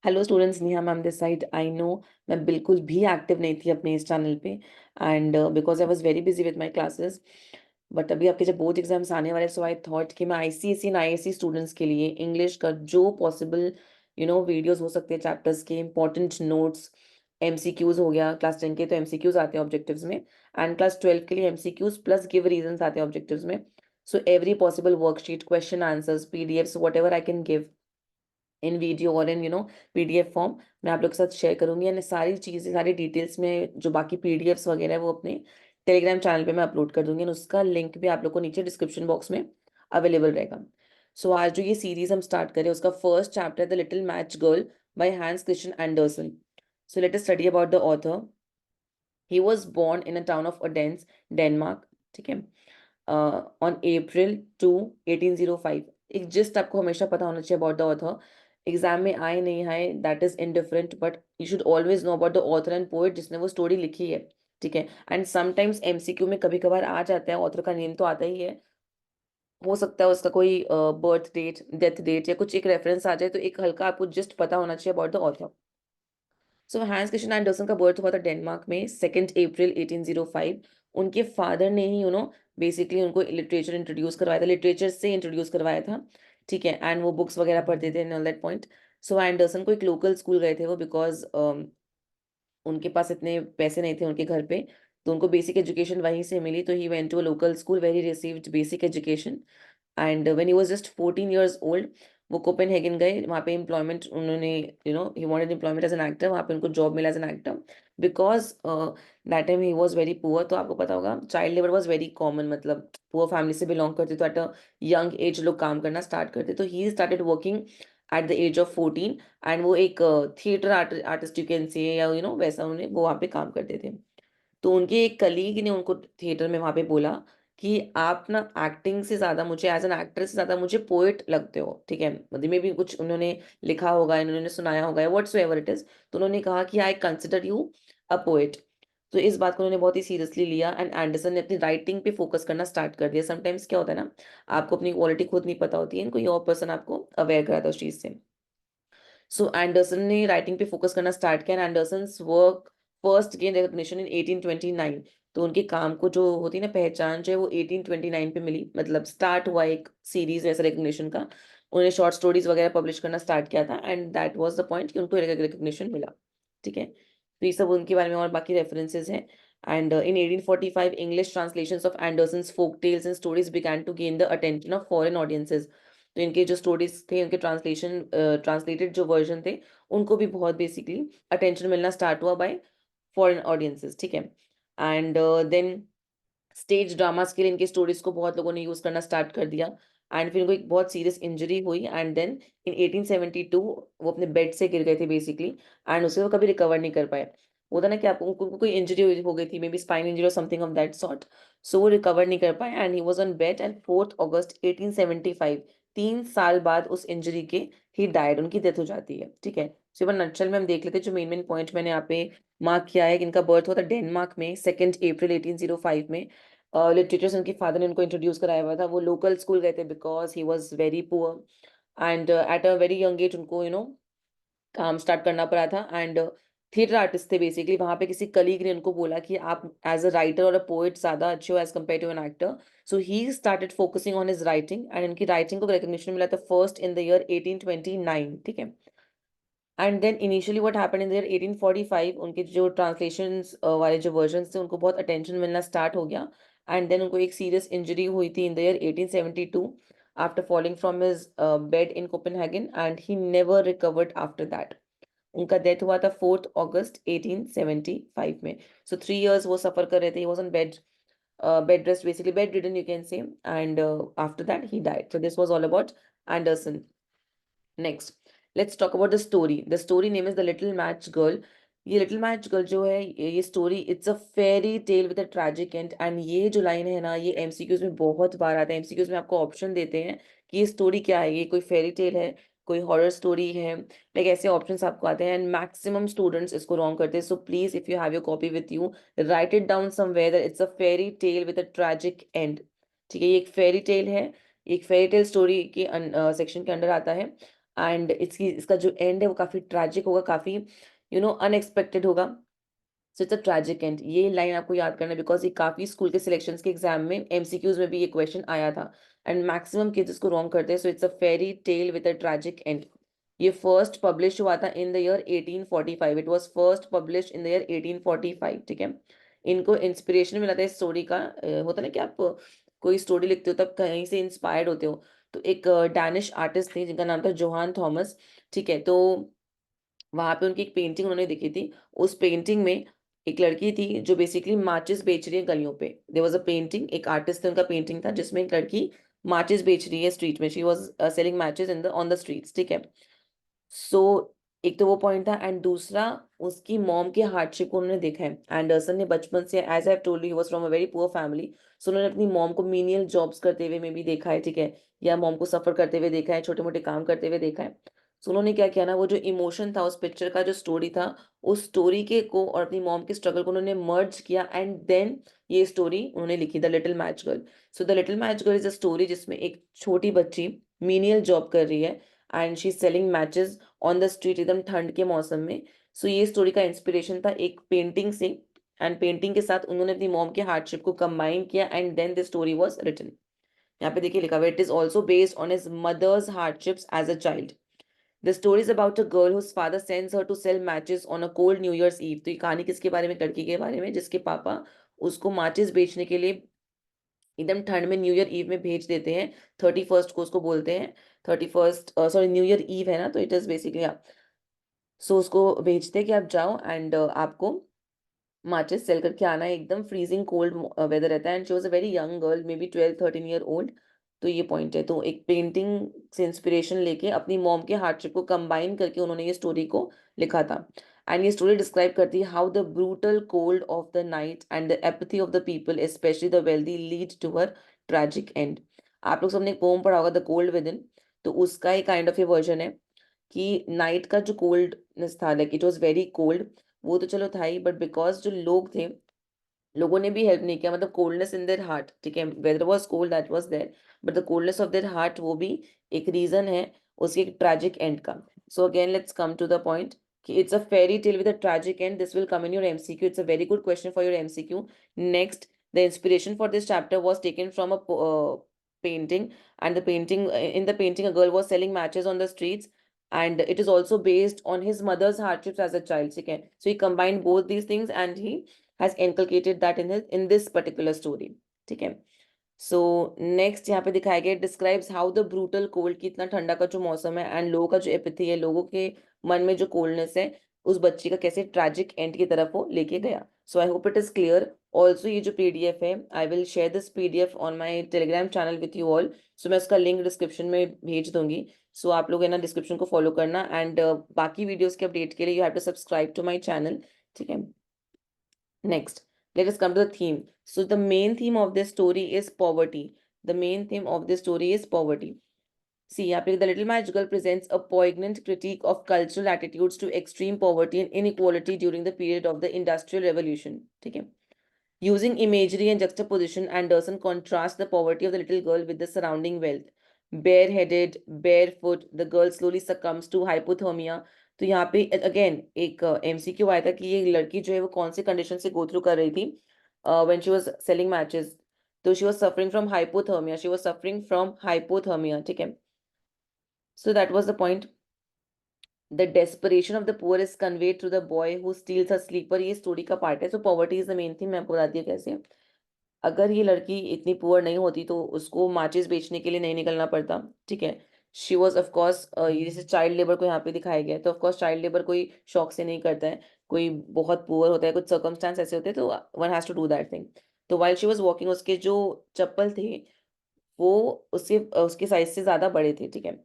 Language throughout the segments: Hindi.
Hello students, Neha ma'am this side. I know मैं बिल्कुल भी एक्टिव नहीं थी अपने इस चैनल पे, and because I was very busy with my classes. But अभी आपके जब बोर्ड एग्जाम्स आने वाले, सो आई थॉट कि मैं आईसीएसई एंड आईएससी स्टूडेंट्स के लिए इंग्लिश का जो पॉसिबल वीडियोस हो सकते हैं, चैप्टर्स के इंपॉर्टेंट नोट्स, एमसीक्यूज हो गया। क्लास 10 के तो एमसीक्यूज आते हैं ऑब्जेक्टिव्स में, एंड क्लास 12 के लिए एमसीक्यूज प्लस गिव रीजंस आते हैं ऑब्जेक्टिव्स में। So every possible worksheet, question answers, PDFs, what ever I can give in video और इन पीडीएफ फॉर्म, मैं आप लोग के साथ शेयर करूंगी। एंड सारी चीज़ें, सारी डिटेल्स में जो बाकी पीडीएफ्स वगैरह है वो अपने टेलीग्राम चैनल पे मैं अपलोड कर दूंगी, एंड उसका लिंक भी आप लोग को नीचे डिस्क्रिप्शन बॉक्स में अवेलेबल रहेगा। सो आज जो ये सीरीज हम स्टार्ट करें, उसका first chapter the little match girl by Hans Christian Andersen. So let us study about the author. He was born in a town of Odense, Denmark, ठीक है, ऑन April 2, 1805। एक जिस्ट आपको हमेशा पता होना चाहिए अबाउट द ऑथर। एग्जाम में आए नहीं आए that is indifferent, but you should always know about the author and poet जिसने वो स्टोरी लिखी है, ठीक है। एंड समटाइम्स एमसीक्यू में कभी कभार आ जाता है, ऑथर का नेम तो आता ही है, हो सकता है उसका कोई बर्थ डेट, डेथ डेट या कुछ एक रेफरेंस आ जाए, तो एक हल्का आपको जस्ट पता होना चाहिए about the author. So hence Christian Anderson का बर्थ हुआ था डेनमार्क में 2 अप्रैल 1805। उनके फादर ने ही बेसिकली उनको लिटरेचर इंट्रोड्यूस करवाया था, लिटरेचर से इंट्रोड्यूस करवाया था, ठीक है। एंड वो बुक्स वगैरह पढ़ते थे and all that point. So Anderson को एक लोकल स्कूल गए थे वो, बिकॉज उनके पास इतने पैसे नहीं थे उनके घर पे, तो उनको बेसिक एजुकेशन वहीं से मिली। तो he went to a local school where he received basic education. And when he was just 14 years old, वो कोपेनहेगन गए। वहाँ पे एम्प्लॉयमेंट उन्होंने, he wanted employment as N actor, वहाँ पे उनको जॉब मिला एज एन एक्टर, because that time he was very poor. तो आपको पता होगा child labour was very common, मतलब पुअर फैमिली से बिलोंग करते तो एट अ यंग एज लोग काम करना स्टार्ट करते। तो he started working at the age of 14, and वो एक theatre artist you can say, या वैसा उन्हें वो वहाँ पे काम करते थे। तो उनके एक कलीग ने उनको थिएटर में वहां पे बोला कि आप ना एक्टिंग से ज्यादा मुझे, एज एन एक्टर से ज्यादा मुझे पोएट लगते हो, ठीक है। मतलब में भी कुछ उन्होंने लिखा होगा, इन्होंने सुनाया होगा, व्हाट्स एवर इट इज। तो उन्होंने कहा कि I consider you a poet. तो इस बात को उन्होंने बहुत ही सीरियसली लिया, एंड एंडरसन ने अपनी राइटिंग पे फोकस करना स्टार्ट कर दिया। समटाइम्स क्या होता है ना, आपको अपनी क्वालिटी खुद नहीं पता होती है, कोई और पर्सन आपको अवेयर कराता है उस चीज से। सो एंडरसन ने राइटिंग पे फोकस करना स्टार्ट किया, and Andersen's work first gain recognition in 1829। तो उनके काम को जो होती है ना पहचान, जो है वो 1829 पे मिली, मतलब स्टार्ट हुआ एक सीरीज ऐसा रिकॉग्निशन का। उन्होंने शॉर्ट स्टोरीज वगैरह पब्लिश करना स्टार्ट किया था, and that was the point कि उनको रिकॉग्निशन मिला, ठीक है। तो ये सब उनके बारे में और बाकी रेफरेंसेस हैं। And in 1845 English translations of Andersen's folk tales and stories began to gain the attention of foreign audiences. तो इनके जो स्टोरीज थे, उनके ट्रांसलेशन, ट्रांसलेटेड जो वर्जन थे, उनको भी बहुत बेसिकली अटेंशन मिलना स्टार्ट हुआ बाय फॉरेन ऑडियंसेस, ठीक है। एंड देन स्टेज ड्रामास के लिए इनके स्टोरीज को बहुत लोगों ने यूज करना स्टार्ट कर दिया। एंड फिर इनको एक बहुत सीरियस इंजरी हुई, एंड देन इन 1872 वो अपने बेड से गिर गए थे बेसिकली, एंड उसे वो कभी रिकवर नहीं कर पाए। होता ना कि आपको उनको कोई इंजरी हो गई थी, मे बी स्पाइन इंजरी और समथिंग ऑफ दैट सॉर्ट। सो वो रिकवर नहीं कर पाए, and he was on bed, and 4 अगस्त 1875, 3 साल बाद उस इंजरी के ही डायड, उनकी डेथ हो जाती है, ठीक है। सो एक नक्शल में हम देख लेते हैं जो मेन मेन पॉइंट मैंने यहाँ पे मार्क किया है। कि इनका बर्थ हुआ था डेनमार्क में 2 अप्रैल 1805 में। लिटरेचर से उनके फादर ने उनको इंट्रोड्यूस कराया हुआ था। वो लोकल स्कूल गए थे because he was very poor, and at a very young age उनको काम स्टार्ट करना पड़ा था। एंड थिएटर आर्टिस्ट थे बेसिकली। वहां पे किसी कलीग ने उनको बोला कि आप एज अ राइटर और अ पोएट ज्यादा अच्छे हो as compared to an actor. So he started focusing on his writing, and इनकी राइटिंग को रिकॉग्निशन मिला था फर्स्ट इन द ईयर 1829, ठीक है। And then initially what happened in the year 1845, उनके जो ट्रांसलेशंस वाले जो वर्जन्स थे उनको बहुत अटेंशन मिलना स्टार्ट हो गया। एंड देन उनको एक सीरियस इंजरी हुई थी इन the year 1872 after falling from his bed in Copenhagen, and he never recovered after that. उनका डेथ हुआ था 4 अगस्त 1875 में। सो 3 years वो सफर कर रहे थे, he was on bed, bed rest, basically bed ridden you can say. And after that he died. So this was all about Anderson. Next, let's talk about the story. The story name is the little match girl. ये लिटिल मैच गर्ल जो है, ये story it's a fairy tale with a tragic and. And ये जो लाइन है ना, ये एमसीक्यूज में बहुत बार आता है। एमसीक्यूज में आपको ऑप्शन देते हैं कि ये स्टोरी क्या है, ये कोई फेरी टेल है, कोई हॉरर स्टोरी है, लाइक ऐसे ऑप्शंस आपको आते हैं। एंड मैक्सिमम स्टूडेंट्स इसको रॉन्ग करते हैं। So please if you have your copy with you, right it down somewhere that it's a fairy tale with a tragic and, ठीक है। ये एक फेरी टेल है, एक फेरी टेल स्टोरी के सेक्शन के अंडर आता है। एंड इसका जो एंड है वो काफी ट्रैजिक होगा, काफी अनएक्सपेक्टेड होगा। So it's a tragic and. ये लाइन आपको याद करना है बिकॉज ये काफी स्कूल के सिलेक्शंस के एग्जाम में एमसीक्यूज में भी ये क्वेश्चन आया था एंड मैक्सिमम किड्स इसको रॉन्ग करते हैं। So it's a fairy tale with a tragic and. ये फर्स्ट पब्लिश हुआ था इन the year 1845। It was first publish in the year 1845, ठीक है। इनको इंस्पिरेशन मिला था इस स्टोरी का। होता ना कि आप कोई स्टोरी लिखते हो तब कहीं से इंस्पायर्ड होते हो। तो एक डैनिश आर्टिस्ट थे जिनका नाम था जोहान थॉमस, ठीक है। तो वहां पे उनकी एक पेंटिंग उन्होंने देखी थी। उस पेंटिंग में एक लड़की थी जो बेसिकली माचिस बेच रही है गलियों पे। देयर वाज अ पेंटिंग, एक आर्टिस्ट थे, उनका पेंटिंग था जिसमें एक लड़की माचिस बेच रही है स्ट्रीट में। She was selling matches in the on the streets, ठीक है। सो एक तो वो पॉइंट था एंड दूसरा उसकी मॉम के हार्डशिप को उन्होंने देखा है। एंडरसन ने बचपन से, as I told you, he was from a very poor family. So उन्होंने अपनी मॉम को मीनियल जॉब्स करते हुए में भी देखा है, ठीक है, या मॉम को सफर करते हुए देखा है, छोटे मोटे काम करते हुए देखा है। सो उन्होंने क्या किया ना, वो जो इमोशन था उस पिक्चर का, जो स्टोरी था, उस स्टोरी के को और अपनी मॉम के स्ट्रगल को उन्होंने मर्ज किया एंड देन ये स्टोरी उन्होंने लिखी, the little match girl. So the little match girl is a story जिसमें एक छोटी बच्ची मीनियल जॉब कर रही है and she is selling matches on the street एकदम ठंड के मौसम में। सो ये स्टोरी का इंस्पिरेशन था एक पेंटिंग से एंड पेंटिंग के साथ उन्होंने अपनी मॉम के हार्डशिप को कंबाइन किया and then the story was written. यहाँ पे देखिए लिखा हुआ, it is also based on his mother's hardships as a child. The story is about a girl whose father sends her to sell matches on a cold New Year's Eve. तो ये कहानी किसके बारे में? एक लड़की के बारे में जिसके पापा उसको माचिस बेचने के लिए एकदम ठंड में न्यू ईयर ईव में भेज देते हैं। 31st को उसको बोलते हैं, 31st, sorry new year eve है ना, तो इट इज बेसिकली सो उसको भेजते हैं कि आप जाओ एंड आपको माचिस सेल करके आना है। एकदम फ्रीजिंग कोल्ड वेदर रहता है and she was a very young girl, may be 12-13 year old. तो ये पॉइंट है। तो एक पेंटिंग से इंस्पिरेशन लेके अपनी मॉम के हार्डशिप को कंबाइन करके उन्होंने ये स्टोरी को लिखा था। एंड ये स्टोरी डिस्क्राइब करती है how the brutal cold of the night and the apathy of the people especially the wealthy lead to her tragic end. आप लोग सबने एक पोम पढ़ा होगा, द कोल्ड विद इन। तो उसका ही काइंड ऑफ ये वर्जन है कि नाइट का जो कोल्डनेस था, like it was very cold, वो तो चलो था ही, बट बिकॉज जो लोग थे, लोगों ने भी हेल्प नहीं किया, मतलब कोल्डनेस इन देयर हार्ट, ठीक है, weather was cold that was there, but the coldness of their heart वो भी एक रीजन है उसके एक ट्रेजिक एंड का। So again let's come to the point कि it's a fairy tale with a tragic end. This will come in your MCQ, it's a very good question for your MCQ. Next, the inspiration for this chapter was taken from a painting, and the painting, in the painting a girl was selling matches on the streets, and it is also based on his mother's hardships as a child, okay? So he combined both these things and he has inculcated that in this particular story, ठीक है। सो नेक्स्ट यहाँ पे दिखाया गया, describes how the brutal cold, की इतना ठंडा का जो मौसम है एंड लोगों का जो एपैथी है, लोगों के मन में जो कोल्डनेस है, उस बच्ची का कैसे ट्रैजिक एंड की तरफ वो लेके गया। So I hope it is clear. Also ये जो पीडीएफ है, I will share this PDF on my Telegram channel with you all. So मैं उसका लिंक डिस्क्रिप्शन में भेज दूंगी। सो आप लोग है ना डिस्क्रिप्शन को फॉलो करना एंड बाकी वीडियोस के अपडेट के लिए you have to subscribe to my channel, ठीक है। Next, let us come to the theme. So the main theme of this story is poverty. The main theme of this story is poverty. See, यहाँ पे The Little Match Girl presents a poignant critique of cultural attitudes to extreme poverty and inequality during the period of the Industrial Revolution. ठीक है. Using imagery and juxtaposition, Anderson contrasts the poverty of the little girl with the surrounding wealth. Bareheaded, barefoot, the girl slowly succumbs to hypothermia. तो यहाँ पे अगेन एक एमसीक्यू आया था कि ये लड़की जो है वो कौन से कंडीशन से गो थ्रू कर रही थी when she was selling matches. तो she was suffering from hypothermia, she was suffering from hypothermia, ठीक है। So that was the point. The desperation of the poor is conveyed through the boy who steals a slipper. ये स्टोरी का पार्ट है। So poverty is the main thing. मैं आपको बताती हूँ कैसे। अगर ये लड़की इतनी पुअर नहीं होती तो उसको माचिस बेचने के लिए नहीं निकलना पड़ता, ठीक है। शी वॉज ऑफकोर्स, ये जैसे चाइल्ड लेबर को यहाँ पे दिखाया गया है, तो ऑफकोर्स चाइल्ड लेबर कोई शौक से नहीं करता है, कोई बहुत पुअर होता है, कुछ सर्कमस्टांस ऐसे होते हैं, तो one has to do that thing. तो वाइल शी वॉज वॉकिंग, उसके जो चप्पल थे वो उसके उसके साइज से ज्यादा बड़े थे, ठीक है।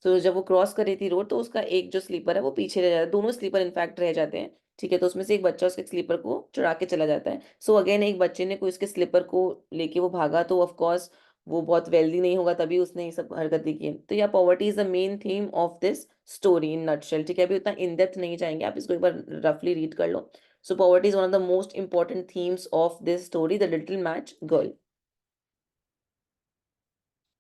तो जब वो क्रॉस कर रही थी रोड, तो उसका एक जो स्लीपर है वो पीछे रह जाता है, दोनों स्लीपर इनफैक्ट रह जाते हैं, ठीक है। तो उसमें से एक बच्चा उसके स्लीपर को चुरा के चला जाता है। सो अगेन एक बच्चे ने कोई उसके स्लीपर को लेके वो भागा, तो ऑफ कोर्स वो बहुत वेल्दी नहीं होगा, तभी उसने ये सब हरकतें की है। तो या poverty is the main theme of this story in nutshell, ठीक है। अभी उतना इन डेप्थ नहीं जाएंगे, आप इसको एक बार रफली रीड कर लो। So poverty is one of the most important themes of this story, the little match girl.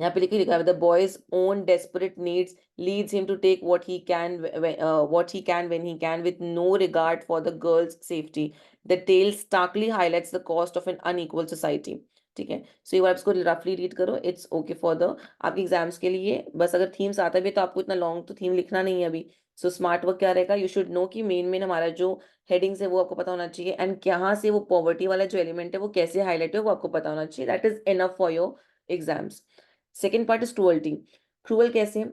यहाँ पे लिखा है the boy's own desperate needs leads him to take what he can when he can with no regard for the girl's safety. The tale starkly highlights the cost of an unequal society. ठीक है, सो ये वर्ड्स को रफली रीड करो, इट्स ओके फॉर द आपके एग्जाम्स के लिए। बस अगर थीम्स आता भी है, तो आपको इतना लॉन्ग तो थीम लिखना नहीं है अभी। सो स्मार्ट वर्क क्या रहेगा, यू शुड नो कि मेन मेन हमारा जो हेडिंग्स है वो आपको पता होना चाहिए, एंड कहाँ से वो पॉवर्टी वाला जो एलिमेंट है वो कैसे हाईलाइट है वो आपको पता होना चाहिए। That is enough for your exams. Second part is cruelty. Cruel कैसे,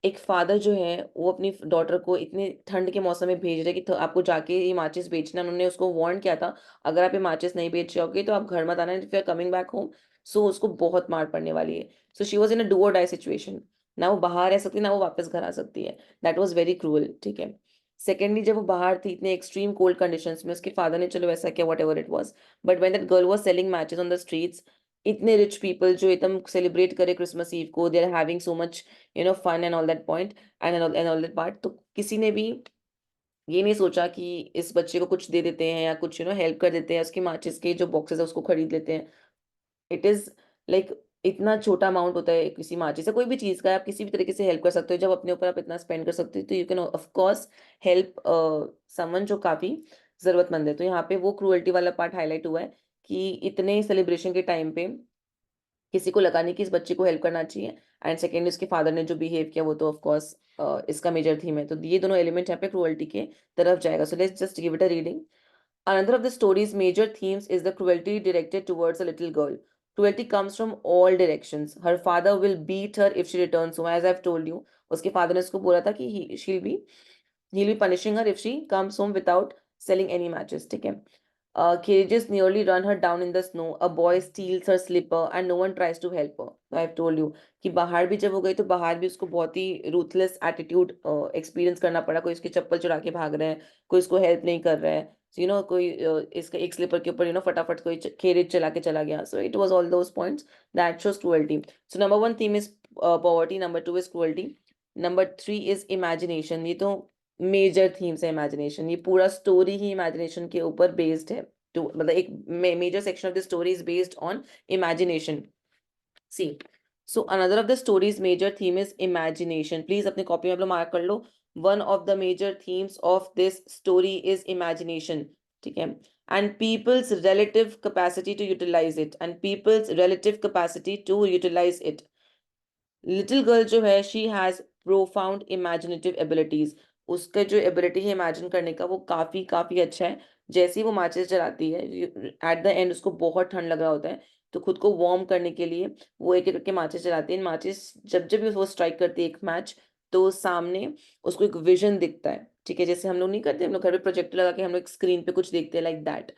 एक फादर जो है वो अपनी डॉटर को इतने ठंड के मौसम में भेज रहे कि तो आपको जाके ये माचिस बेचना, उन्होंने उसको वार्न किया था अगर आप ये माचिस नहीं बेच जाओगे तो आप घर मत आना, if you are coming back home. So उसको बहुत मार पड़ने वाली है। So she was in a do or die situation, ना वो बाहर रह सकती ना वो वापस घर आ सकती है। That was very cruel. ठीक है, सेकेंडली जब वो बाहर थी इतने एक्सट्रीम कोल्ड कंडीशंस में, उसके फादर ने चलो वैसा किया, whatever it was, but when that girl was selling matches on the streets, इतने रिच पीपल जो एकदम सेलिब्रेट करे क्रिसमस ईव को, they are having so much fun and all that point and all that part, तो किसी ने भी ये नहीं सोचा कि इस बच्चे को कुछ दे देते हैं या कुछ हेल्प कर देते हैं, उसकी माचिस के जो बॉक्सेस है उसको खरीद लेते हैं। इट इज लाइक इतना छोटा अमाउंट होता है किसी माचिस से, कोई भी चीज का आप किसी भी तरीके से हेल्प कर सकते हो। जब अपने ऊपर आप इतना स्पेंड कर सकते हो तो you can of course help someone जो काफी जरूरतमंद है। तो यहाँ पे वो क्रूअल्टी वाला पार्ट हाईलाइट हुआ है कि इतने सेलिब्रेशन के टाइम पे किसी को लगा नहीं कि इस बच्चे को हेल्प करना चाहिए, एंड सेकेंड उसके फादर ने जो बिहेव किया वो तो ऑफ कोर्स इसका मेजर थीम है। तो ये दोनों एलिमेंट यहाँ पे क्रूअल्टी के तरफ जाएगा। So let's just give it a reading. Another of the story's major themes is the cruelty directed towards a little girl. Cruelty comes from all directions. Her father will beat her if she returns home, as I've told you. उसके father ने उसको बोला था कि he'll be punishing her if she comes home without selling any matches. ठीक है, cages nearly run her down in the snow. A boy steals her slipper and no one tries to help her. I've told you कि बाहर भी जब हो गई तो बाहर भी उसको बहुत ही रूथलेस एटीट्यूड एक्सपीरियंस करना पड़ा। कोई उसकी चप्पल चुरा के भाग रहा है, कोई उसको हेल्प नहीं कर रहा है, कोई इसका एक स्लीपर के ऊपर फटाफट कोई खेरेज चला के चला गया। So it was all those points that shows cruelty. So number one theme is poverty, number two is cruelty, number three is imagination. ये तो मेजर थीम्स है इमेजिनेशन, ये पूरा स्टोरी ही इमेजिनेशन के ऊपर बेस्ड है। तो मतलब एक major section of the story is based on imagination. See, so another of the story's major theme is imagination. Please अपने कॉपी में आप लोग मार्क कर लो, one of the major themes of this story is imagination. ठीक है, and people's relative capacity to utilize it, and people's relative capacity to utilize it. Little girl जो है she has profound imaginative abilities. उसका जो एबिलिटी है इमेजिन करने का वो काफी काफी अच्छा है। जैसे ही वो माचिस जलाती है एट द एंड उसको बहुत ठंड लग रहा होता है, तो खुद को वार्म करने के लिए वो एक एक करके माचिस जलाती है। माचिस जब जब भी वो स्ट्राइक करती है एक मैच, तो सामने उसको एक विजन दिखता है। ठीक है, जैसे हम लोग नहीं करते, हम लोग घर पे प्रोजेक्टर लगा के हम लोग स्क्रीन पे कुछ देखते हैं, लाइक दैट।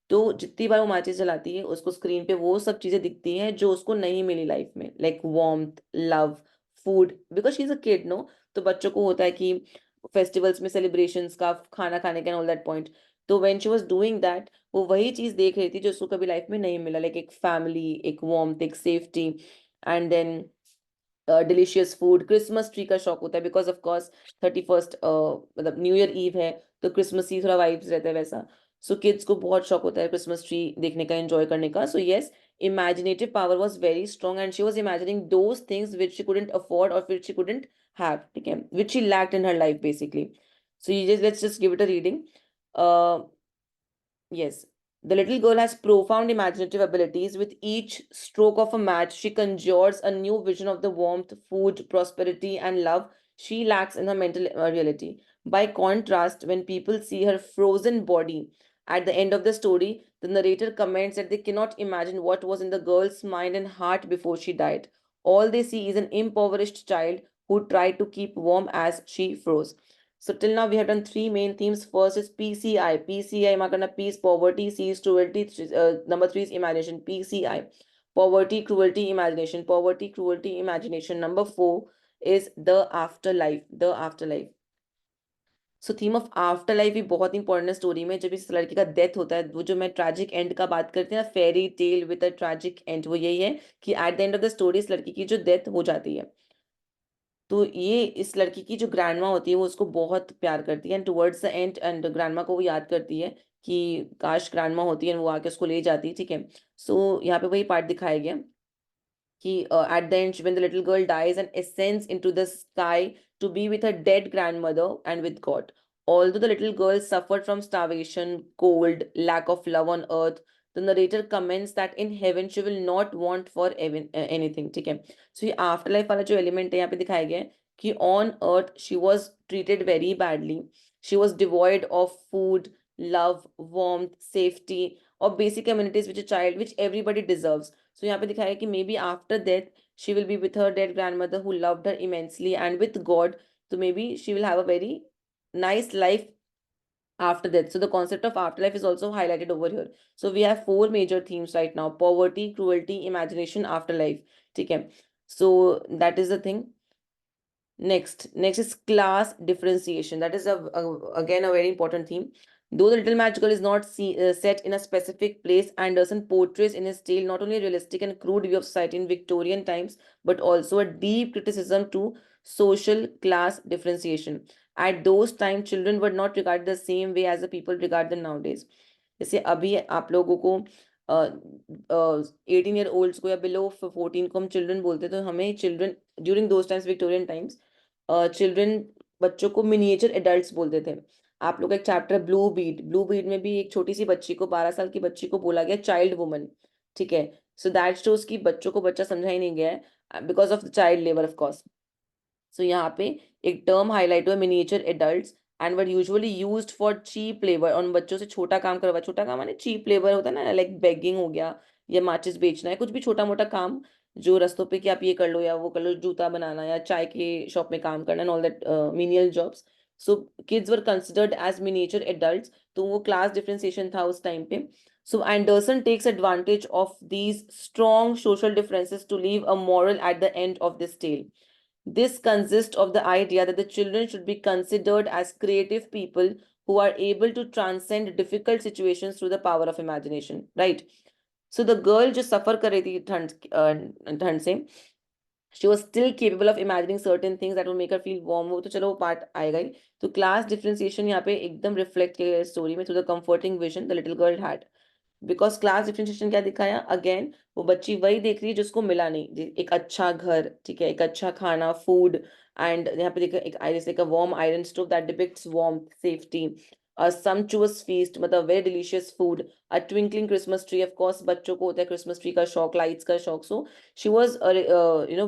तो जितनी बार वो माचिस जलाती है उसको स्क्रीन पे वो सब चीजें दिखती हैं जो उसको नहीं मिली लाइफ में, like warmth, love, food, because she is a kid no. तो बच्चों को होता है कि फेस्टिवल्स में सेलिब्रेशंस का खाना खाने का ऑल दैट पॉइंट। तो when she was doing that वो वही चीज देख रही थी जो उसको कभी लाइफ में नहीं मिला, लाइक एक फैमिली, एक वार्मथ, एक safety, and then delicious food. Christmas tree का शौक होता है बिकॉज ऑफ कोर्स 31st मतलब न्यू ईयर ईव है, तो क्रिसमस ही थोड़ा वाइब्स रहता है वैसा। सो किड्स को बहुत शौक होता है क्रिसमस ट्री देखने का, एंजॉय करने का। So yes, imaginative power was very strong and she was imagining those things which she couldn't afford or which she couldn't have, ठीक है, which she lacked in her life basically. So you just let's just give it a reading. uh Yes, the little girl has profound imaginative abilities. With each stroke of a match, she conjures a new vision of the warmth, food, prosperity, and love she lacks in her mental reality. By contrast, when people see her frozen body at the end of the story, the narrator comments that they cannot imagine what was in the girl's mind and heart before she died. All they see is an impoverished child who tried to keep warm as she froze. So till now we have done three main themes. First is PCI. PCI mark करना peace, poverty, C is cruelty. Number three is imagination. PCI. Poverty, cruelty, imagination. Poverty, cruelty, imagination. Number four is the afterlife. The afterlife. So theme of after life भी बहुत इंपॉर्टेंट है स्टोरी में। जब इस लड़के का डेथ होता है, वो जो मैं ट्रैजिक एंड का बात करती हूँ ना, फेरी tale with a tragic and, वो यही है कि at the end of the story इस लड़की की जो डेथ हो जाती है, तो ये इस लड़की की जो ग्रैंडमा होती है वो उसको बहुत प्यार करती है, and towards the end and grandma को वो याद करती है कि काश ग्रैंडमा होती है, वो आके उसको ले जाती है। ठीक है, सो यहाँ पे वही पार्ट दिखाया गया। कि at the end when the little girl dies and ascends into the sky to be with her dead grandmother and with God. Although the little girl suffered from starvation, cold, lack of love on earth, the narrator comments that in heaven she will not want for anything. ठीक है. So ये afterlife वाला जो element है यहाँ पे दिखाया गया है कि on earth she was treated very badly. She was devoid of food, love, warmth, safety, or basic amenities which a child, which everybody deserves. So यहाँ पे दिखाया है कि maybe after death she will be with her dead grandmother who loved her immensely and with God. So maybe she will have a very nice life after death. So the concept of afterlife is also highlighted over here. So we have four major themes right now: poverty, cruelty, imagination, afterlife. ठीक है. So that is the thing. Next is class differentiation. That is again a very important theme. Though the Little Match Girl is not set in a specific place, Anderson portrays in his tale not only a realistic and crude view of society in Victorian times, but also a deep criticism to social class differentiation. At those times, children were not regarded the same way as the people regard them nowadays. जैसे अभी आप लोगों को 18 year olds को या below 14 को हम children बोलते हैं, तो हमें children during those times, Victorian times, children बच्चों को मिनिएचर एडल्ट्स बोलते थे. आप लोग का एक चैप्टर ब्लू बीड में भी एक छोटी सी बच्ची को 12 साल की बच्ची को बोला गया चाइल्ड वुमन. ठीक है. सो दैट शोज कि बच्चों को बच्चा समझा ही नहीं गया है because of the child labour of course. So यहाँ पे एक टर्म हाईलाइट हुआ miniature adults and were usually used for cheap labour. और बच्चों से छोटा काम करवा, छोटा काम माने चीप लेबर होता है ना, लाइक बेगिंग हो गया या माचिस बेचना है, कुछ भी छोटा मोटा काम जो रस्तों पे कि आप ये कर लो या वो कर लो, जूता बनाना या चाय के शॉप में काम करना and all that menial jobs. So kids were considered as miniature adults. तो वो क्लास डिफरेंशिएशन था उस टाइम पे. So Anderson takes advantage of these strong social differences to leave a moral at the end of this tale. This consists of the idea that the children should be considered as creative people who are able to transcend difficult situations through the power of imagination. Right? So the girl जो suffer कर रही थी ठंड से, she was still capable of imagining certain things that would make her feel warm. वो तो चलो वो पार्ट आएगा ही. तो क्लास डिफरेंशिएशन यहाँ पे एकदम रिफ्लेक्ट किया गया स्टोरी में through the comforting vision the little girl had. Because class differentiation क्या दिखाया, अगेन वो बच्ची वही देख रही है जिसको मिला नहीं. एक अच्छा घर, ठीक है, एक अच्छा खाना, फूड, एंड यहाँ पे देखा एक जैसे का warm iron stove that depicts warm, safety, a sumptuous feast, मतलब very delicious food, a twinkling Christmas tree. Of course बच्चों को होता है Christmas tree का शौक, lights का शौक. So she was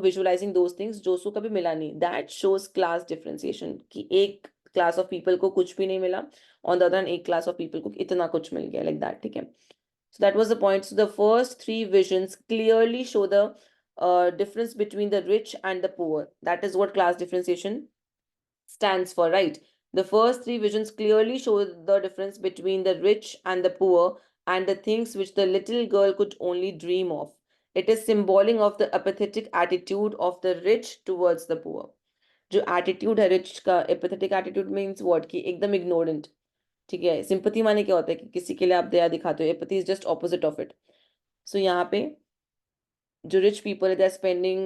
visualizing those things जो उसको कभी मिला नहीं. That shows class differentiation कि एक class of people को कुछ भी नहीं मिला, on the other hand एक class of people को इतना कुछ मिल गया, like that. ठीक है. So that was the point. So the first three visions clearly show the difference between the rich and the poor. That is what class differentiation stands for, right? The first three visions clearly show the difference between the rich and the poor and the things which the little girl could only dream of. It is symbolic of the apathetic attitude of the rich towards the poor. जो एटीट्यूड है रिच का, एपेथेटिक एटीट्यूड मीन्स व्हाट, कि एकदम इग्नोरेंट. ठीक है. सिंपथी माने क्या होता है कि किसी के लिए आप दया दिखाते हो. Apathy is just opposite of it. So यहाँ पे जो rich people, they're spending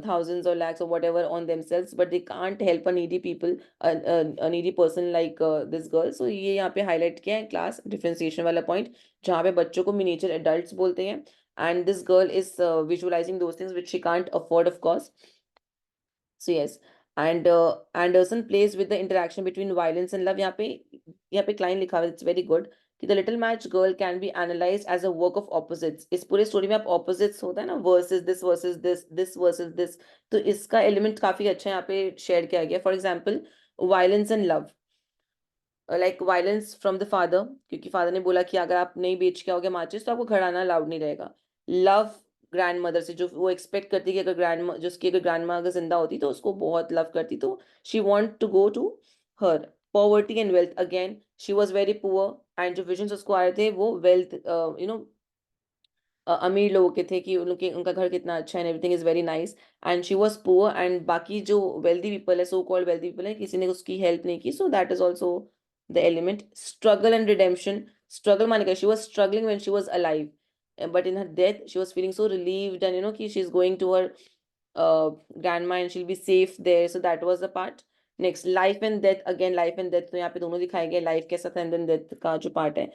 thousands or lakhs or whatever on themselves, but they can't help a needy people, a needy person like this girl. So ये यहाँ पे highlight किया है class differentiation वाला point, जहाँ पे बच्चों को miniature adults बोलते हैं, and this girl is visualizing those things which she can't afford, of course. So yes, and Anderson plays with the interaction between violence and love. यहाँ पे क्लाइन लिखा हुआ है, it's very good, कि the little match girl can be analyzed as a work of opposites. इस पूरे स्टोरी में आप opposites होता है ना, versus this versus this versus this. तो इसका एलिमेंट काफी अच्छा यहाँ पे शेयर किया गया. For example violence and love. Like violence from the father, क्योंकि फादर ने बोला कि अगर आप नहीं बेच के आओगे माचिस तो आपको घर आना अलाउड नहीं रहेगा. लव ग्रैंड मदर से, जो वो एक्सपेक्ट करती कि अगर ग्रैंड जिसकी अगर ग्रैंड माँ अगर जिंदा होती तो उसको बहुत लव करती, तो she want to go to her. Poverty and wealth, again she was very poor and जो विजन उसको आए थे वो वेल्थ अमीर लोगों के थे कि उनका घर कितना अच्छा है, everything is very nice, and she was poor. And बाकी जो वेल्दी पीपल है, सो कॉल्ड वेल्दी पीपल है, किसी ने उसकी हेल्प नहीं की. So that is also the element. Struggle and redemption. Struggle माने क्या, she was struggling when she was alive, but in her death she was feeling so relieved, and कि she's going to her grandma and she'll be safe there. So that was the part. Next, life and death. Again life and death, तो यहाँ पे दोनों दिखाए गए, लाइफ कैसा था एंड देन डेथ का जो पार्ट है.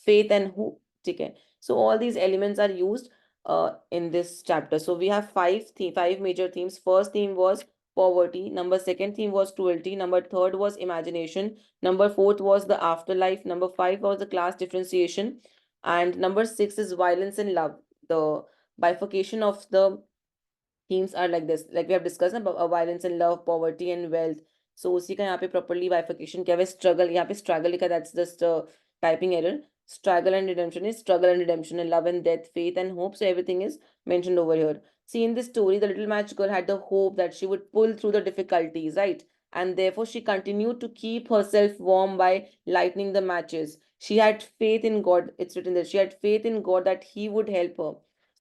Faith and hope. ठीक है. So all these elements are used. in this chapter. So we have five major themes. First theme was poverty. Number second theme was cruelty. Number third was imagination. Number fourth was the afterlife. Number five was the class differentiation. And number six is violence and love. The bifurcation of the themes are like this, like we have discussed about violence and love, poverty and wealth. So उसी का यहाँ पे properly bifurcation किया हुआ है. Struggle, यहाँ पे struggle लिखा, that's just a typing error. Struggle and redemption is struggle and redemption, and love and death, faith and hope. So everything is mentioned over here. See, in this story, the little match girl had the hope that she would pull through the difficulties, right? And therefore, she continued to keep herself warm by lighting the matches. She had faith in God. It's written there. She had faith in God that He would help her.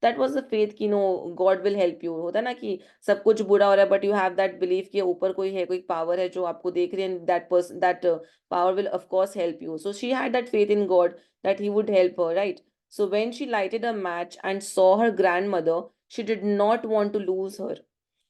That was the faith कि no God will help you. होता है ना कि सब कुछ बुरा हो रहा है but you have that belief कि ऊपर कोई है, कोई पावर है जो आपको देख रही है, and that person, that power will of course help you. So she had that faith in God that he would help her, right? So when she lighted a match and saw her grandmother, she did not want to lose her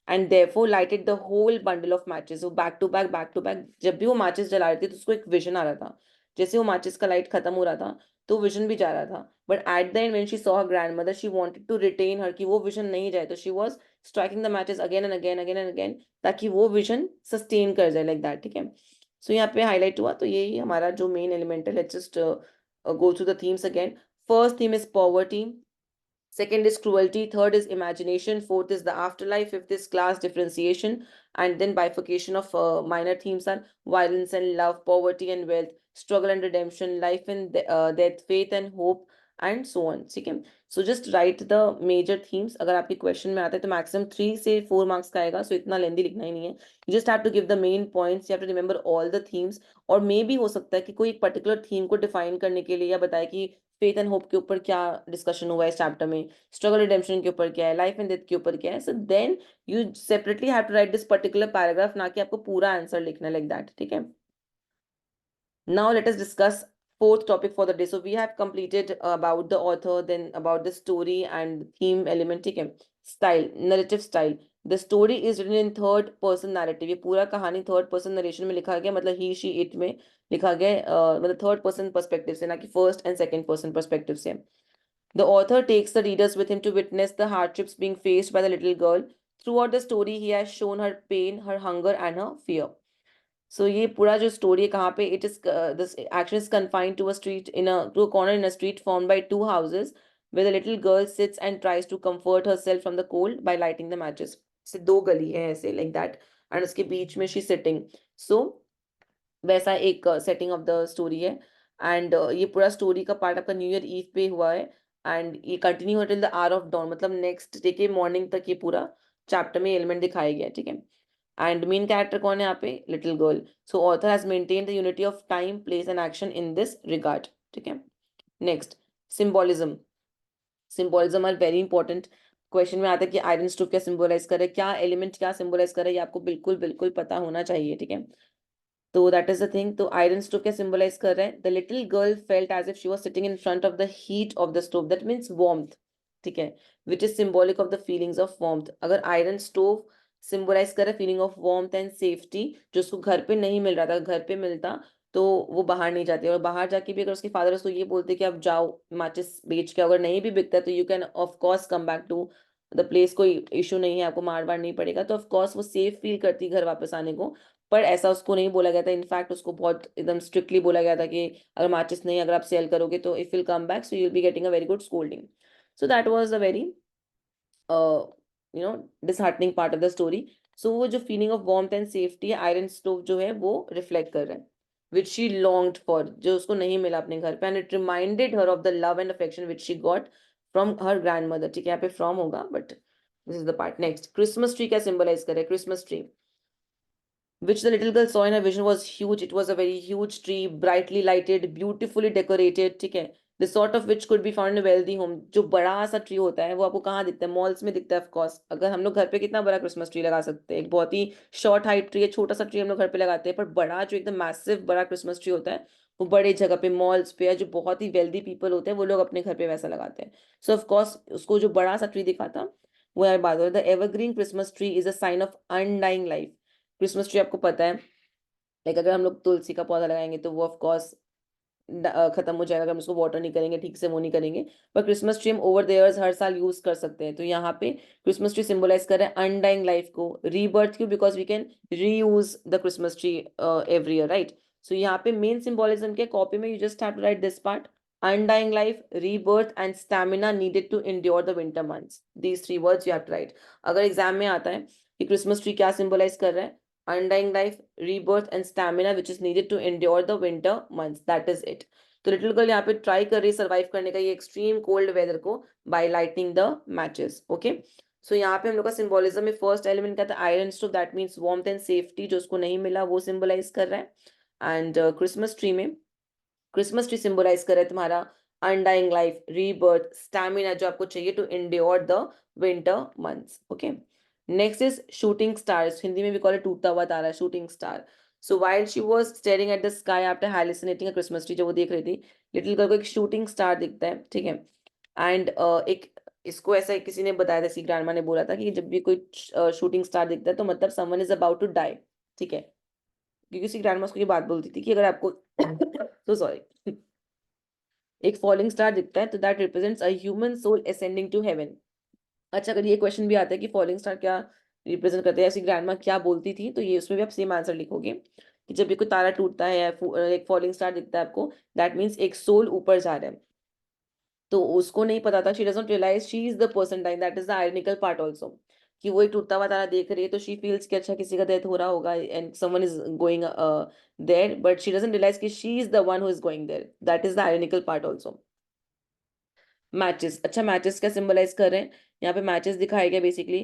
and therefore lighted the whole bundle of matches. So back to back जब भी वो matches जला रही थी तो उसको एक विजन आ रहा था. जैसे वो matches का लाइट खत्म हो रहा था तो विजन भी जा रहा था. But at the end when she saw her grandmother, she wanted to retain her, कि वो विजन नहीं जाए. तो she was striking the matches again and again, again and again, ताकि वो विजन सस्टेन कर जाए, लाइक दैट. ठीक है. सो यहाँ पे हाईलाइट हुआ. तो यही हमारा जो मेन एलिमेंट है. Let's just go through the themes again. First theme is poverty. Second is cruelty, third is imagination, fourth is the afterlife, fifth is class differentiation, and then bifurcation of minor themes are violence and love, poverty and wealth, struggle and redemption, life and death, faith and hope, and so on. ठीक है. So just write the major themes. अगर आपके क्वेश्चन में आता है तो मैक्सिमम 3 से 4 मार्क्स का आएगा. सो इतना लेंदी लिखना ही नहीं है. You just have to give the main points. You have to remember all the themes. और मे भी हो सकता है कि कोई एक पर्टिकुलर थीम को डिफाइन करने के लिए या बताए कि फेथ एंड होप के ऊपर क्या डिस्कशन हुआ है इस चैप्टर में, स्ट्रगल रिडेम्पशन के ऊपर क्या है, लाइफ एंड डेथ के ऊपर क्या है. So then you separately have to write this particular paragraph, ना कि आपको पूरा आंसर लिखना, लाइक दैट. ठीक है. Now let us discuss fourth topic for the day. So we have completed about the author, then about the story and theme element. ठीक है. Style, narrative style. The story is written in third person narrative. ये पूरा कहानी third person narration में लिखा गया, मतलब he, she, it में लिखा गया है, मतलब third person perspective से, ना कि first and second person perspective से. The author takes the readers with him to witness the hardships being faced by the little girl. Throughout the story, he has shown her pain, her hunger, and her fear. So ये पूरा जो स्टोरी है कहाँ पे, it is this action is confined to a street in a to a corner in a street formed by two houses where the little girl sits and tries to comfort herself from the cold by lighting the matches. से दो गली है ऐसे, लाइक दैट, एंड उसके बीच में शी सिटिंग. सो वैसा एक सेटिंग ऑफ द स्टोरी है. एंड ये पूरा स्टोरी का पार्ट आपका न्यू ईयर ईव पे हुआ है एंड ये continue till the hour of dawn, मतलब नेक्स्ट डे के मॉर्निंग तक ये पूरा चैप्टर में एलिमेंट दिखाया गया है. ठीक है. एंड मेन कैरेक्टर कौन है यहाँ पे, little girl. So author has maintain the unity of time, place and action in this regard. ठीक है. Next, symbolism. Symbolism are very important. Question में आता है कि आयरन स्टोव क्या सिंबलाइज कर रहा है, क्या एलिमेंट क्या सिंबलाइज कर रहा है, ये आपको बिल्कुल बिल्कुल पता होना चाहिए. ठीक है. तो दैट इज द थिंग. तो आयरन स्टोव क्या सिंबलाइज कर रहा है, the little girl felt as if she was sitting in front of the heat of the stove, that means warmth. ठीक है. Which is symbolic of the feelings of warmth. अगर आयरन स्टोव सिंबलाइज कर रहा है feeling of warmth and safety, जो उसको घर पे नहीं मिल रहा था, घर पे मिलता तो वो बाहर नहीं जाती. और बाहर जाके भी अगर उसके फादर उसको ये बोलते कि अब जाओ माचिस बेच के, अगर नहीं भी बिकता तो you can of course come back to the place, कोई इशू नहीं है, आपको मार वार नहीं पड़ेगा. तो ऑफ कोर्स वो सेफ फील करती घर वापस आने को. पर ऐसा उसको नहीं बोला गया था. इनफैक्ट उसको बहुत एकदम स्ट्रिक्टली बोला गया था कि अगर माचिस नहीं, अगर आप सेल करोगे तो if will come back so you will be getting a very good scolding. So that was a very disheartening part of the story. So वो जो feeling of warmth and safety है आयरन स्टोव जो है वो रिफ्लेक्ट कर रहा है, विच शी लॉन्ग्ड फॉर, जो उसको नहीं मिला अपने घर पे. And it reminded her of the love and affection which she got from her grand mother. ठीक है, यहाँ पे फ्रॉम होगा but this is the part. Next, Christmas tree क्या सिंबलाइज करे, Christmas tree which the little girl saw in her vision was huge. It was a very huge tree, brightly lighted, beautifully decorated. ठीक है. The sort of which could be found in a wealthy home. जो बड़ा सा ट्री होता है वो आपको कहाँ दिखता है, मॉल्स में दिखता है. ऑफ कोर्स अगर हम लोग घर पे कितना बड़ा क्रिसमस ट्री लगा सकते हैं, एक बहुत ही शॉर्ट हाइट ट्री है, छोटा सा ट्री हम लोग घर पे लगाते हैं. पर बड़ा जो एकदम मैसिव बड़ा क्रिसमस ट्री होता है वो बड़े जगह पे मॉल्स पे, या जो बहुत ही वेल्दी पीपल होते हैं वो लोग अपने घर पे वैसा लगाते हैं. सो ऑफ कोर्स उसको जो बड़ा सा ट्री दिखा था वो यार बात हो. The evergreen Christmas tree is a sign of undying life. Christmas tree आपको पता है, लाइक अगर हम लोग तुलसी का पौधा लगाएंगे तो वो ऑफ कोर्स खत्म हो जाएगा अगर हम उसको वाटर नहीं करेंगे, ठीक से वो नहीं करेंगे। पर क्रिसमस ट्री हम ओवर द इयर्स हर साल यूज कर सकते हैं। तो यहाँ पे क्रिसमस ट्री सिंबलाइज कर रहे हैं अनडाइंग लाइफ को, रीबर्थ क्यों, because we can reuse the Christmas tree every year, right. So यहाँ पे मेन सिंबोलिज्म के कॉपी में you just have to write this part, undying life, rebirth and stamina needed to endure the winter months. These three words you have to write. अगर एग्जाम में आता है कि क्रिसमस ट्री क्या सिंबलाइज कर रहा है, undying life, rebirth and stamina which is needed to endure the winter months, that is it. तो लिटिल गर्ल यहाँ पे ट्राई कर रही है सर्वाइव करने का ये एक्सट्रीम कोल्ड वेदर को by lighting the matches. Okay, so यहाँ पे हम लोग का सिंबोलिज्म में फर्स्ट एलिमेंट क्या था, iron stove, that means warmth and safety, जो उसको नहीं मिला वो सिंबलाइज कर रहा है। एंड क्रिसमस ट्री में क्रिसमस ट्री सिंबलाइज कर रहा है तुम्हारा अनडाइंग लाइफ, रीबर्थ, स्टैमिना जो आपको चाहिए to endure the winter months. Okay, next is shooting stars, Hindi में भी कॉल टूटता हुआ तारा, shooting star. So while she was staring at the sky after hallucinating a Christmas tree, जो वो देख रही थी, लिटिल गर्ल को एक शूटिंग स्टार दिखता है, ठीक है। एंड एक इसको ऐसा किसी ने बताया था, सी ग्रैंडमा ने बोला था कि जब भी कोई शूटिंग स्टार दिखता है तो मतलब someone is about to die, ठीक है। क्योंकि उसकी ग्रैंडमा उसको ये बात बोलती थी कि अगर आपको तो सॉरी एक फॉलिंग स्टार दिखता है तो that represents a human soul ascending to heaven. अच्छा, अगर ये क्वेश्चन भी आता है कि फॉलिंग स्टार क्या रिप्रेजेंट करते हैं, ऐसी ग्रैंडमा क्या बोलती थी, तो ये उसमें भी आप सेम आंसर लिखोगे कि जब भी कोई तारा टूटता है या एक फॉलिंग स्टार दिखता है आपको, दैट मीन्स एक सोल ऊपर जा रहा है। तो उसको नहीं पता था, she does not realise she is the person dying, that is the ironical part also, कि वो एक टूटता हुआ तारा देख रही है तो शी फील्स कि अच्छा किसी का डेथ हो रहा होगा and someone is going there, but she doesn't realise कि she is the one who is going there, that is the ironical part also. Matches, अच्छा मैचेस क्या सिंबलाइज कर रहे हैं, यहाँ पे मैचेस दिखाए गए basically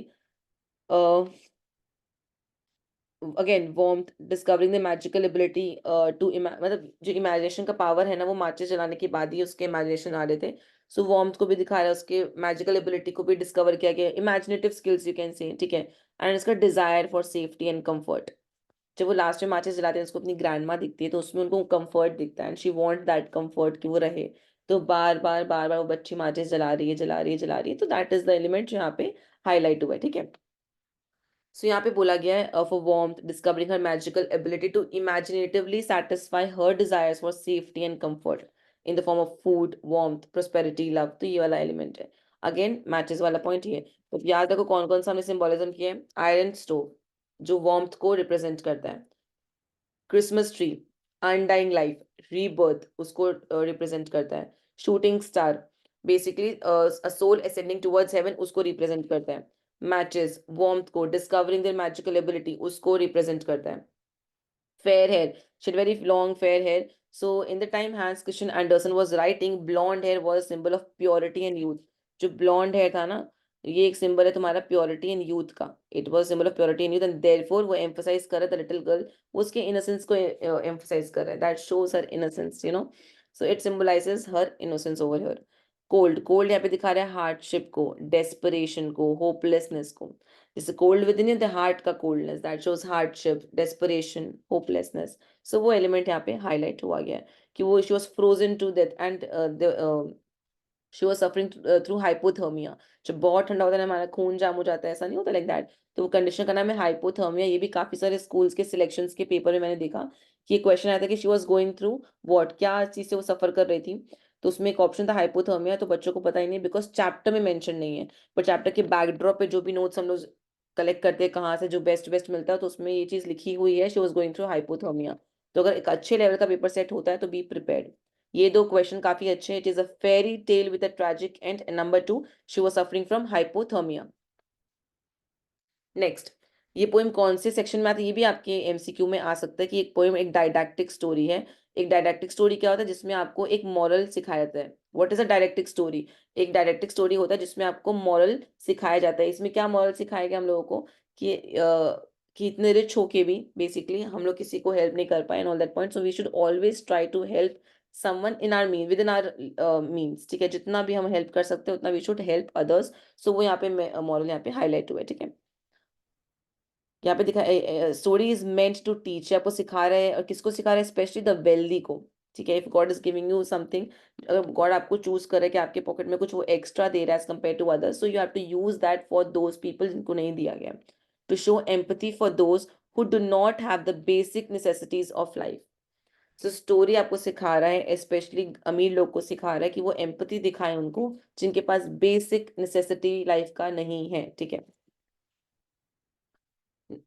again warmth, discovering the magical ability to मतलब जो इमेजिनेशन का पावर है ना, वो माचिस जलाने के बाद ही उसके इमेजिनेशन आ रहे थे। सो वार्मथ को भी दिखा रहा है, उसके मैजिकल एबिलिटी को भी डिस्कवर किया गया, imaginative skills you can say, ठीक है। एंड इसका desire for safety and comfort, जब वो लास्ट में माचिस जलाते हैं उसको अपनी ग्रैंड माँ दिखती है तो उसमें उनको कंफर्ट दिखता है and she want that comfort कि वो रहे। तो बार बार बार बार वो बच्ची माचिस जला रही है, जला रही है, जला रही है, तो दैट इज द एलिमेंट जो यहाँ पे हाईलाइट हुआ है, ठीक है। सो यहाँ पे बोला गया है for warmth, discovering her magical ability to imaginatively satisfy her desires for safety and comfort in the form of food, warmth, prosperity, love, तो ये वाला एलिमेंट है। अगेन मैचेस वाला पॉइंट ये, तो याद रखो कौन कौन सा हमने सिंबोलिज्म किया है, आयरन स्टोव जो वार्मथ को रिप्रेजेंट करता है, Christmas tree undying life, rebirth उसको रिप्रेजेंट करता है, shooting star basically a soul ascending towards heaven उसको रिप्रेजेंट करता है, मैचेस वार्मथ को, डिस्कवरिंग देयर मैजिकल एबिलिटी उसको रिप्रेजेंट करता है, fair hair. She had very long fair hair. So in the time Hans Christian Andersen was writing, blonde hair was a symbol of purity and youth. जो blonde hair था ना, ये एक सिंबल है तुम्हारा प्योरिटी एंड यूथ का, it was symbol of purity and youth and therefore वो एम्फसाइज कर रहा था लिटिल गर्ल, वो उसके इनोसेंस को एम्फसाइज कर रहा है, that shows her innocence, you know. So it symbolizes her innocence over here. Cold, cold यहाँ पे दिखा रहा है हार्डशिप को, डेस्परेशन को, होपलेसनेस को, जैसे cold within the heart का coldness, that shows hardship, desperation, hopelessness. So वो एलिमेंट यहाँ पे हाईलाइट हुआ गया है कि वो she was Frozen two death and she was suffering through hypothermia, जब बहुत ठंडा होता है ना हमारा खून जाम हो जाता है, ऐसा नहीं होता लाइक दैट, तो वो कंडीशन का नाम है हाइपोथर्मिया। ये भी काफी सारे स्कूल्स के सिलेक्शंस के पेपर में मैंने देखा कि ये क्वेश्चन आया था कि she was going through what, क्या चीज से वो सफर कर रही थी, तो उसमें एक ऑप्शन था हाइपोथर्मिया, तो बच्चों को पता ही नहीं बिकॉज चैप्टर में मेंशन नहीं है, पर चैप्टर के बैकड्रॉप पे जो भी नोट्स हम लोग कलेक्ट करते हैं कहाँ से जो बेस्ट बेस्ट मिलता है तो उसमें ये चीज लिखी हुई है, she was going through hypothermia. तो अगर एक अच्छे लेवल का पेपर सेट होता है तो बी प्रिपेयर्ड। ये दो क्वेश्चन काफी अच्छे हैं, it is a fairy tale with a tragic and number 2 she was suffering from hypothermia. Next, ये पोएम कौन से सेक्शन में आता है, ये भी आपके एमसीक्यू में आ सकता है कि एक पोएम एक डायडैक्टिक स्टोरी है। एक डायडैक्टिक स्टोरी क्या होता है, जिसमें आपको एक मॉरल सिखाया जाता है, व्हाट इज अ डायडैक्टिक स्टोरी। एक डायडैक्टिक स्टोरी होता है जिसमें आपको मॉरल सिखाया जाता है, इसमें क्या मॉरल सिखाया गया हम लोगों को कि कि इतने रिच होके भी बेसिकली हम लोग किसी को हेल्प नहीं कर पाए and all that point, so we should always try to help someone in our mean, within our means, ठीक है, जितना भी हम हेल्प कर सकते हैं उतना वी शुड हेल्प अदर्स। सो वो यहाँ पे मॉरल यहाँ पे हाईलाइट हुआ है, ठीक है। यहाँ पे दिखा story is meant to teach, आपको सिखा रहा है, और किसको सिखा रहा है, स्पेशली द वेल्दी को, ठीक है। If God is giving you something, अगर गॉड आपको चूज करे कि आपके पॉकेट में कुछ वो एक्स्ट्रा दे रहा है as compared to others, so you have to use that for those people जिनको नहीं दिया गया, to show empathy for those who do not have the basic necessities of life. So story आपको सिखा रहा है, स्पेशली अमीर लोग को सिखा रहा है कि वो एम्पैथी दिखाएं उनको जिनके पास बेसिक नेसेसिटी लाइफ का नहीं है, ठीक है।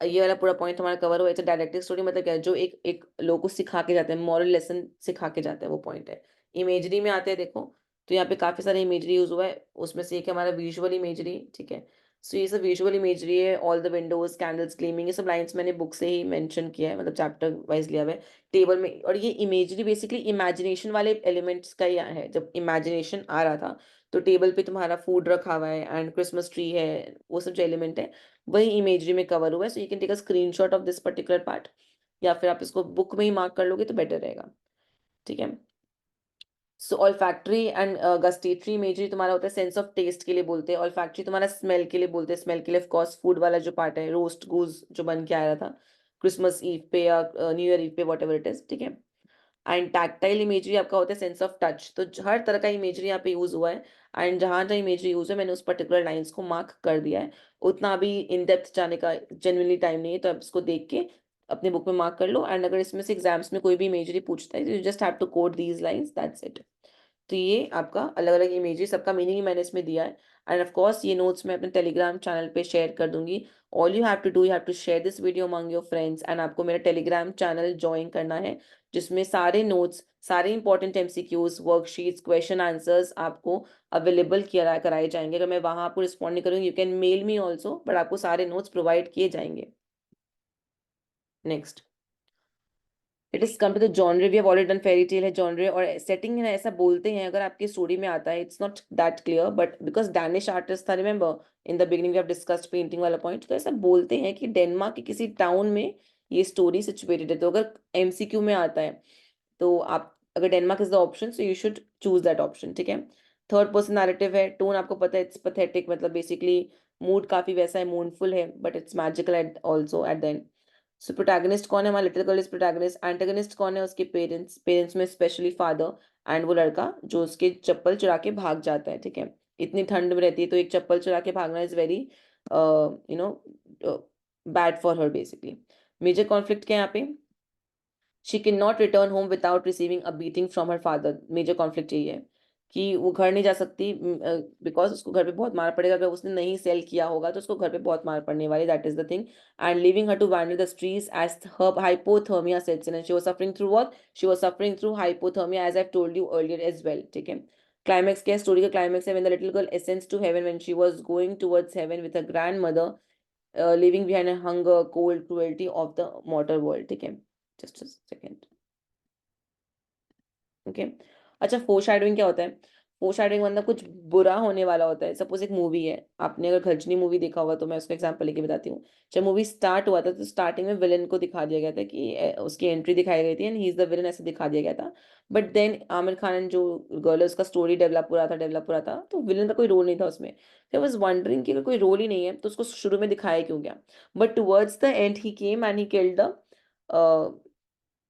ये वाला पूरा पॉइंट हमारा कवर हुआ। इट्स डायरेक्टिव स्टोरी मतलब क्या है, जो एक एक लोगों को सिखा के जाते हैं, मॉरल लेसन सिखा के जाते हैं, वो पॉइंट है। इमेजरी में आते हैं, देखो तो यहाँ पे काफी सारे इमेजरी यूज हुआ है, उसमें से एक है हमारा विजुअल इमेजरी, ठीक है। सो ये सब विजुअल इमेजरी है, all the Windows candles gleaming, ये सब लाइंस मैंने बुक से ही मेंशन किया है, मतलब चैप्टर वाइज लिया हुआ है टेबल में। और ये इमेजरी बेसिकली इमेजिनेशन वाले एलिमेंट्स का ही है, जब इमेजिनेशन आ रहा था तो टेबल पे तुम्हारा फूड रखा हुआ है एंड क्रिसमस ट्री है, वो सब जो एलिमेंट है वही इमेजरी में कवर हुआ है। So you can take a screenshot of this particular part, या फिर आप इसको बुक में ही मार्क कर लोगे तो बेटर रहेगा, ठीक है। सो ऑल्फैक्टरी एंड गस्टेटरी इमेजरी तुम्हारा होता है सेंस ऑफ टेस्ट के लिए बोलते हैं, ऑल्फैक्टरी तुम्हारा स्मेल के लिए बोलते हैं, स्मेल के लिए ऑफ कोर्स फूड वाला जो पार्ट है, रोस्ट गूज जो बन के आया था क्रिसमस ईव पे या न्यू ईयर ईव पे, वॉट एवर इट इज, ठीक है। एंड टैक्टाइल इमेजरी आपका होता है सेंस ऑफ टच, तो हर तरह का इमेजरी यहाँ पे यूज हुआ है। एंड जहां जहां इमेजरी यूज है मैंने उस पर्टिकुलर लाइंस को मार्क कर दिया है। उतना अभी इन डेप्थ जाने का जेन्युइनली टाइम नहीं है, तो आप इसको देख के अपने बुक में मार्क कर लो। एंड अगर इसमें से एग्जाम्स में कोई भी इमेजरी पूछता है तो you just have to code these lines, that's it. तो ये आपका अलग अलग इमेजेस, सबका मीनिंग ही मैंने इसमें दिया है। एंड ऑफ कोर्स ये नोट्स मैं अपने टेलीग्राम चैनल पे शेयर कर दूंगी। All you have to do, you have to share this video among your friends, and आपको मेरा टेलीग्राम चैनल ज्वाइन करना है, जिसमें सारे नोट्स, सारे important MCQs, worksheets, question answers आपको अवेलेबल किया कराए जाएंगे। अगर मैं वहां आपको रिस्पॉन्ड नहीं करूंगी, you can mail me also, but आपको सारे नोट्स प्रोवाइड किए जाएंगे। Next, it is come to the genre, we have already done fairy tale है जॉनरे, और सेटिंग है ऐसा बोलते हैं, अगर आपकी स्टोरी में आता है it's not that clear, but because Danish artist था, remember in the beginning we have discussed painting वाला पॉइंट, तो ऐसा बोलते हैं कि डेनमार्क के किसी टाउन में ये स्टोरी सिचुएटेड है। तो अगर एमसीक्यू में आता है तो आप, अगर Denmark is the option so you should choose that option, ठीक है। थर्ड पर्सन नैरेटिव है, टोन आपको पता है इट्स पथेटिक, मतलब बेसिकली मूड काफी वैसा है, मूडफुल है, but it's magical at also at the end. So protagonist कौन है, हमारा little girl is protagonist. Antagonist कौन है, उसके पेरेंट्स, पेरेंट्स में स्पेशली फादर, एंड वो लड़का जो उसके चप्पल चुरा के भाग जाता है, ठीक है। इतनी ठंड में रहती है तो एक चप्पल चुरा के भागना is very you know bad for her basically. Major conflict क्या है यहाँ पे, she can not return home without receiving a beating from her father. Major conflict यही है कि वो घर नहीं जा सकती, बिकॉज उसको घर पे बहुत मार पड़ेगा, अगर उसने नहीं सेल किया होगा तो उसको घर पे बहुत मार पड़ने वाली, that is the thing. And living her to wander the streets as her hypothermia sets in, and she was suffering through what, she was suffering through hypothermia as I told you earlier as well, ठीक है। क्लाइमैक्स क्या है, स्टोरी का क्लाइमैक्स है, when the little girl ascends to heaven, when she was going towards heaven with her grandmother, leaving behind a hunger, cold, cruelty of the mortal world, ठीक है। Just a second, okay. अच्छा, फोरशैडोइंग क्या होता है, फोरशैडोइंग मतलब कुछ बुरा होने वाला होता है। सपोज एक मूवी है, आपने अगर खर्चनी मूवी देखा होगा तो मैं उसका एग्जांपल लेके बताती हूँ। जब मूवी स्टार्ट हुआ था तो स्टार्टिंग में विलन को दिखा दिया गया था कि उसकी एंट्री दिखाई गई थी and he is the villain, ऐसे दिखा दिया गया था। बट देन आमिर खान जो गर्ल है उसका स्टोरी डेवलप हो रहा था, तो विलन का कोई रोल नहीं था उसमें। आई वाज वंडरिंग कि अगर कोई रोल ही नहीं है तो उसको शुरू में दिखाया क्यों गया। But towards the and he came and he killed the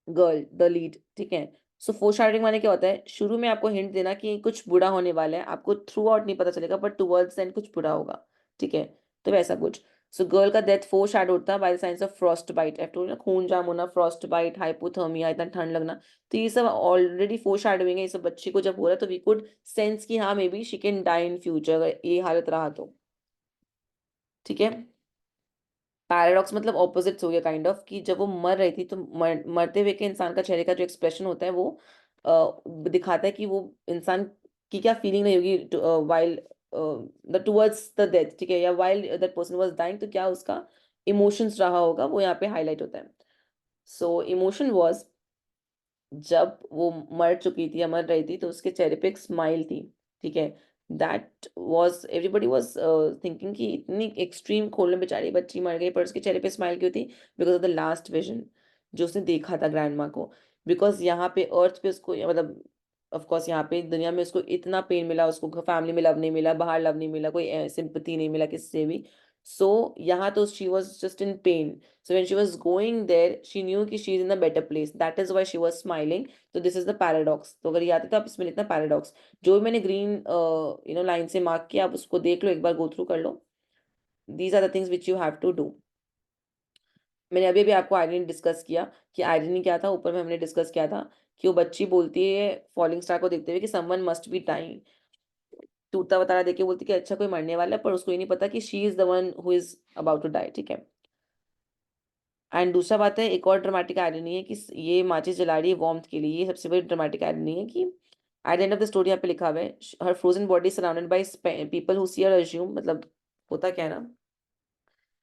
girl, the lead, ठीक है। सो फोरशैडोइंग माने क्या होता है, शुरू में आपको हिंट देना कि कुछ बुरा होने वाला है, आपको थ्रू आउट नहीं पता चलेगा बट टुवर्ड्स एंड कुछ बुरा होगा, ठीक है। तो वैसा कुछ। सो गर्ल का डेथ फोरशैडोड था by the science of frostbite, I told ना, खून जाम होना, फ्रॉस्ट बाइट, हाइपोथर्मिया, इतना ठंड लगना, तो ये सब ऑलरेडी फोरशैडोइंग है। ये सब बच्चे को जब हो रहा है तो वी कुड सेंस कि हाँ maybe she can die in future, अगर ये हालत रहा तो, ठीक है। पैराडॉक्स मतलब ऑपोजिट्स हो गया काइंड ऑफ, कि जब वो मर रही थी तो मरते हुए के इंसान का चेहरे का जो एक्सप्रेशन होता है वो दिखाता है कि वो इंसान की क्या फीलिंग रही होगी while the towards the death, ठीक है, या while that person was dying, तो क्या उसका इमोशंस रहा होगा, वो यहाँ पे हाईलाइट होता है। सो इमोशन वाज, जब वो मर चुकी थी या मर रही थी तो उसके चेहरे पे एक स्माइल थी, ठीक है। That was, everybody was thinking कि इतनी एक्सट्रीम खोल में बेचारी बच्ची मर गई, पर उसके चेहरे पे स्माइल क्यों थी, because of the last vision जो उसने देखा था ग्रैंड माँ को। बिकॉज यहाँ पे अर्थ पे उसको, मतलब ऑफ कोर्स यहाँ पे दुनिया में उसको इतना पेन मिला, उसको फैमिली में लव नहीं मिला, बाहर लव नहीं मिला, कोई सिंपति नहीं मिला किसी से भी। सो यहाँ तो she was just in pen. So when she was going there, she knew कि she is in a better place. That is why she was smiling. So this is the paradox. तो अगर ये आते तो आप इसमें लिखना paradox। जो भी मैंने ग्रीन लाइन से मार्क किया, आप उसको देख लो, एक बार गो थ्रू कर लो। These are the things which you have to do. मैंने अभी अभी आपको आयरनी डिस्कस किया कि आयरनी क्या था, ऊपर में हमने डिस्कस किया था कि वो बच्ची बोलती है फॉलिंग स्टार को देखते हुए कि समवन मस्ट बी डाइंग, टूटता हुआ तारा देख के बोलती है कि अच्छा कोई मरने वाला है, पर उसको ये नहीं पता कि she is the one who is about to die, ठीक है। एंड दूसरा बात है, एक और ड्रामेटिक आयरनी है कि ये माचिस जला रही है वार्मथ के लिए, ये सबसे बड़ी ड्रामेटिक आयरनी है कि at the end of the story यहाँ पे लिखा हुआ है her frozen body surrounded by people who see her assume, मतलब होता क्या है ना,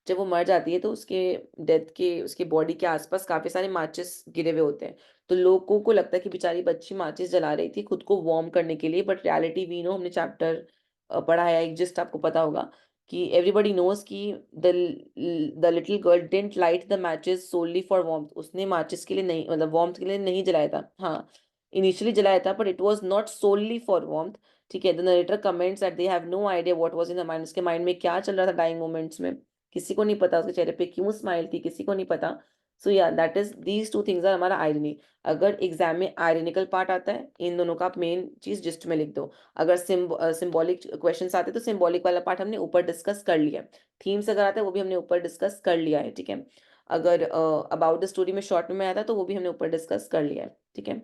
जब वो मर जाती है तो उसके डेथ के उसके बॉडी के आसपास काफी सारे माचिस गिरे हुए होते हैं। तो लोगों को लगता है कि बेचारी बच्ची माचिस जला रही थी खुद को वार्म करने के लिए, बट रियलिटी वी नो, हमने चैप्टर पढ़ा है, एक जिस्ट आपको पता होगा कि एवरीबडी नोज कि the little girl didn't light the matches solely for warmth, उसने माचिस के लिए नहीं, मतलब वार्मथ के लिए नहीं जलाया था, हाँ इनिशियली जलाया था, but it was not solely for warmth, ठीक है। The narrator comments that they have no idea what was in the mind, उसके माइंड में क्या चल रहा था डाइंग मोमेंट्स में, किसी को नहीं पता, उसके चेहरे पे क्यों स्माइल थी किसी को नहीं पता। सो या that is these two things are हमारा आयरनी। अगर एग्जाम में आयरनिकल पार्ट आता है, इन दोनों का आप मेन चीज जिस्ट में लिख दो। अगर सिंबॉलिक क्वेश्चंस आते हैं तो सिंबॉलिक वाला पार्ट हमने ऊपर डिस्कस कर लिया है। थीम्स अगर आता है वो भी हमने ऊपर डिस्कस कर लिया है, ठीक है। अगर अबाउट द स्टोरी में शॉर्ट में आता है तो वो भी हमने ऊपर डिस्कस कर लिया है, ठीक है।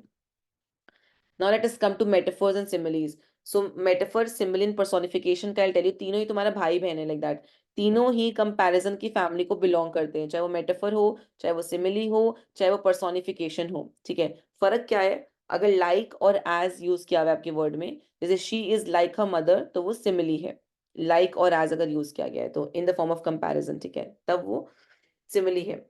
Now let us come to metaphors and similes. So metaphor, symbol in personification का I'll tell you, तीनों ही तुम्हारा भाई बहन है, like that। तीनों ही कंपैरिजन की फैमिली को बिलोंग करते हैं, चाहे वो मेटाफर हो, चाहे वो सिमिली हो, चाहे वो पर्सोनिफिकेशन हो, ठीक है। फर्क क्या है, अगर लाइक और एज यूज किया हुआ है आपके वर्ड में, जैसे she is like her mother तो वो सिमिली है, लाइक और एज अगर यूज किया गया है तो इन द फॉर्म ऑफ कंपैरिजन, ठीक है, तब वो सिमिली है।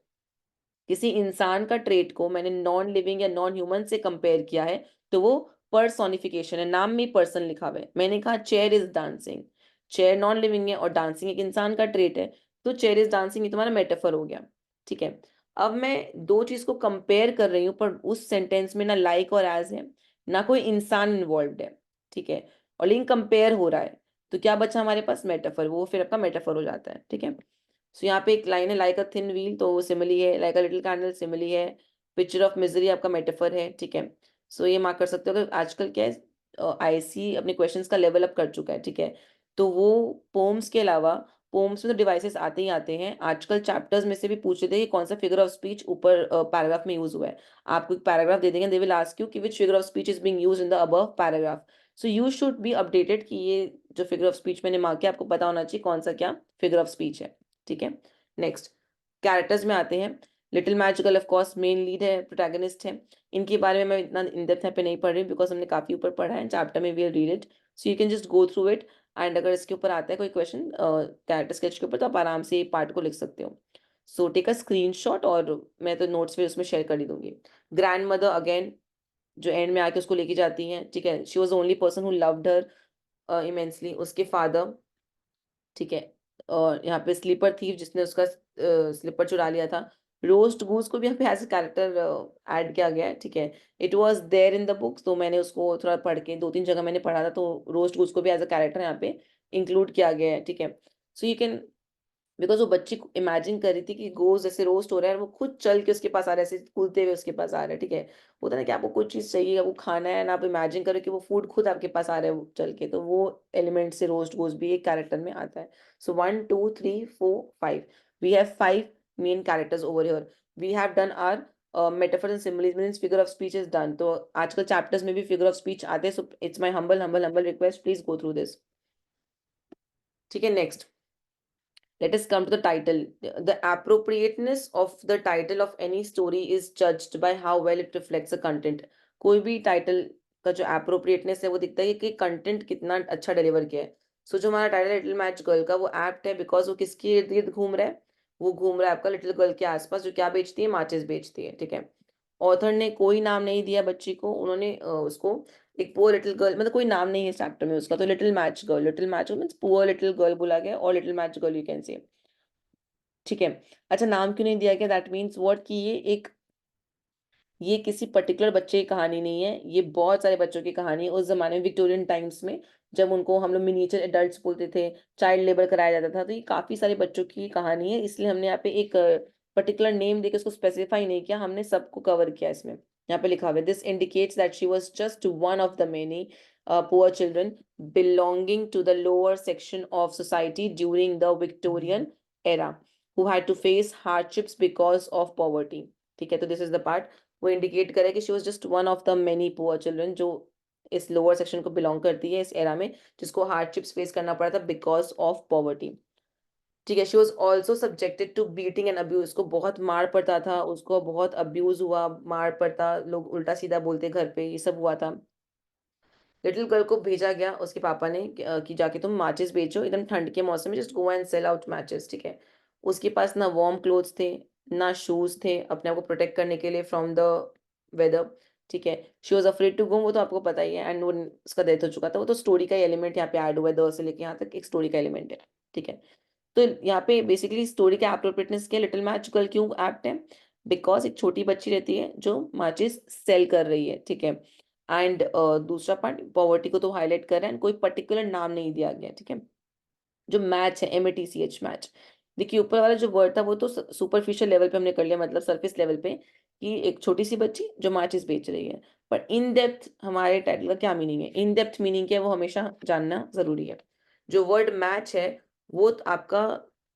किसी इंसान का ट्रेट को मैंने नॉन लिविंग या नॉन ह्यूमन से कंपेयर किया है तो वो पर्सोनिफिकेशन है, नाम में पर्सन लिखा हुआ है। मैंने कहा chair is dancing, chair non living है और डांसिंग एक इंसान का ट्रेट है, तो चेयर इज डांसिंग ये तुम्हारा मेटाफर हो गया, ठीक है। अब मैं दो चीज को कंपेयर कर रही हूँ, पर उस सेंटेंस में ना लाइक और एज है, ना कोई इंसान इन्वॉल्व है, ठीक है, और लेकिन कंपेयर हो रहा है, तो क्या बचा हमारे पास, मेटाफर, वो फिर आपका मेटाफर हो जाता है, ठीक है। सो यहाँ पे एक लाइन है लाइक अ थिन व्हील, तो वो सिमिली है, like a little candle simile है, पिक्चर ऑफ मिजरी आपका मेटाफर है, ठीक है। सो ये मार्क कर सकते हो कि आजकल क्या है, आईसी अपने क्वेश्चंस का लेवल अप कर चुका है, ठीक है। तो वो पोम्स के अलावा, पोम्स में तो डिवाइसेस आते ही आते हैं, आजकल चैप्टर्स में से भी पूछ लेते हैं कि कौन सा फिगर ऑफ स्पीच ऊपर पैराग्राफ में यूज हुआ है। आपको एक पैराग्राफ दे देंगे, दे विल आस्क यू कि which figure of speech is being used in the above paragraph. So you should be updated कि ये जो फिगर ऑफ स्पीच मैंने मार्क किया, आपको पता होना चाहिए कौन सा क्या फिगर ऑफ स्पीच है, ठीक है। नेक्स्ट कैरेक्टर्स में आते हैं। Little magical of course main lead है, प्रोटैगनिस्ट है। इनके बारे में मैं इतना इन डेप्थ यहाँ पे नहीं पढ़ रही हूँ बिकॉज हमने काफी ऊपर पढ़ा है, चैप्टर में we read it, so you can just go through it. And अगर इसके ऊपर आता है कोई क्वेश्चन कैरेक्टर स्केच के ऊपर, तो आप आराम से पार्ट को लिख सकते हो। सो टेक अ स्क्रीनशॉट, और मैं तो नोट्स फिर उसमें शेयर कर ही दूंगी। ग्रैंड मदर अगेन, जो एंड में आके उसको लेके जाती हैं, ठीक है, she was the only person who loved her immensely. उसके फादर, ठीक है, और यहाँ पे स्लीपर थीव जिसने उसका स्लीपर चुरा लिया था। रोस्ट गूस को भी यहाँ पे एज अ कैरेक्टर ऐड किया गया है, ठीक है। It was there in the books, तो मैंने उसको थोड़ा पढ़ के दो तीन जगह मैंने पढ़ा था, तो रोस्ट गूस को भी एज अ कैरेक्टर यहाँ पे इंक्लूड किया गया है, ठीक है। सो यू कैन, बिकॉज वो बच्ची इमेजिन कर रही थी कि गोज जैसे रोस्ट हो रहा है और वो खुद चल के उसके पास आ रहा है, ऐसे कूदते हुए उसके पास आ रहा है, ठीक है। होता है ना कि आपको कुछ चीज़ चाहिए, आपको खाना है ना, आप इमेजिन करो कि वो फूड खुद आपके पास आ रहा है वो चल के, तो वो एलिमेंट से रोस्ट गोज भी एक कैरेक्टर में आता है। So 1 2 3 4 5, we have 5 main characters over here. We have done our metaphor and symbolism means figure of speech is done. तो आजकल चैप्टर्स में भी फिगर ऑफ स्पीच आते हैं, so it's my humble humble humble request, please go through this, ठीक है। Next let us come to the title. The appropriateness of the title of any story is judged by how well it reflects the content. कोई भी टाइटल का जो appropriateness है वो दिखता है कि कंटेंट कितना अच्छा डिलीवर किया है। सो जो हमारा टाइटल लिटिल मैच गर्ल का, वो एप्ट है बिकॉज वो किसके इर्द गिर्द घूम रहा है, वो घूम रहा है आपका लिटिल गर्ल के आसपास, जो क्या बेचती है, माचिस बेचती है, ठीक है। ऑथर ने कोई नाम नहीं दिया बच्ची को, उन्होंने उसको एक पुअर लिटिल गर्ल, मतलब कोई नाम नहीं है चैप्टर में उसका, तो little match girl means poor little girl बोला गया, और little match girl you can say, ठीक है। अच्छा नाम क्यों नहीं दिया गया, दैट मीन्स व्हाट कि ये किसी पर्टिकुलर बच्चे की कहानी नहीं है, ये बहुत सारे बच्चों की कहानी है। उस जमाने में विक्टोरियन टाइम्स में, जब उनको हम लोग मिनिएचर एडल्ट्स बोलते थे, चाइल्ड लेबर कराया जाता था, तो ये काफी सारे बच्चों की कहानी है, इसलिए हमने यहाँ पे एक पर्टिकुलर नेम देकर उसको स्पेसिफाई नहीं किया, हमने सबको कवर किया इसमें। यहाँ पे लिखा हुआ है this indicates that she was just one of the many poor children belonging to the lower section of society during the Victorian era, who had to face hardships because of poverty. ठीक है, तो दिस इज द पार्ट वो इंडिकेट करे कि she was just one of the many poor children जो इस लोअर सेक्शन को बिलोंग करती है इस एरा में, जिसको हार्डशिप्स फेस करना पड़ा था बिकॉज ऑफ पॉवर्टी। ठीक है, she was also subjected to beating and abuse, उसको बहुत मार पड़ता था, उसको बहुत अब्यूज हुआ, मार पड़ता, लोग उल्टा सीधा बोलते घर पे, ये सब हुआ था। लिटिल गर्ल को भेजा गया उसके पापा ने कि जाके तुम मैचेस बेचो एकदम ठंड के मौसम में, just go and sell out matches. ठीक है, उसके पास ना वार्म क्लोथ्स थे ना शूज थे अपने आप को प्रोटेक्ट करने के लिए फ्रॉम द वेदर। ठीक है, she was afraid to go, वो तो आपको पता ही है, एंड वो उसका डेथ हो चुका था, वो तो स्टोरी का एलिमेंट यहाँ पे ऐड हुआ है, द से लेके यहाँ तक एक स्टोरी का एलिमेंट है। ठीक है, तो यहाँ पे बेसिकली स्टोरी का एप्रोप्रिएटनेस क्या, लिटिल मैच गर्ल क्यों एप्ट है, बिकॉज एक छोटी बच्ची रहती है जो मैचेस सेल कर रही है। ठीक है, एंड दूसरा पार्ट पॉवर्टी को तो हाईलाइट कर रहा है, कोई पर्टिकुलर नाम नहीं दिया गया। ठीक है, जो मैच है MATCH मैच, देखिए ऊपर वाला जो वर्ड था वो तो सुपरफिशियल लेवल पे हमने कर लिया, मतलब सरफेस लेवल पे कि एक छोटी सी बच्ची जो मैचेस बेच रही है, पर इन डेप्थ हमारे टाइटल का क्या मीनिंग है, इन डेप्थ मीनिंग क्या है वो हमेशा जानना जरूरी है। जो वर्ड मैच है वो आपका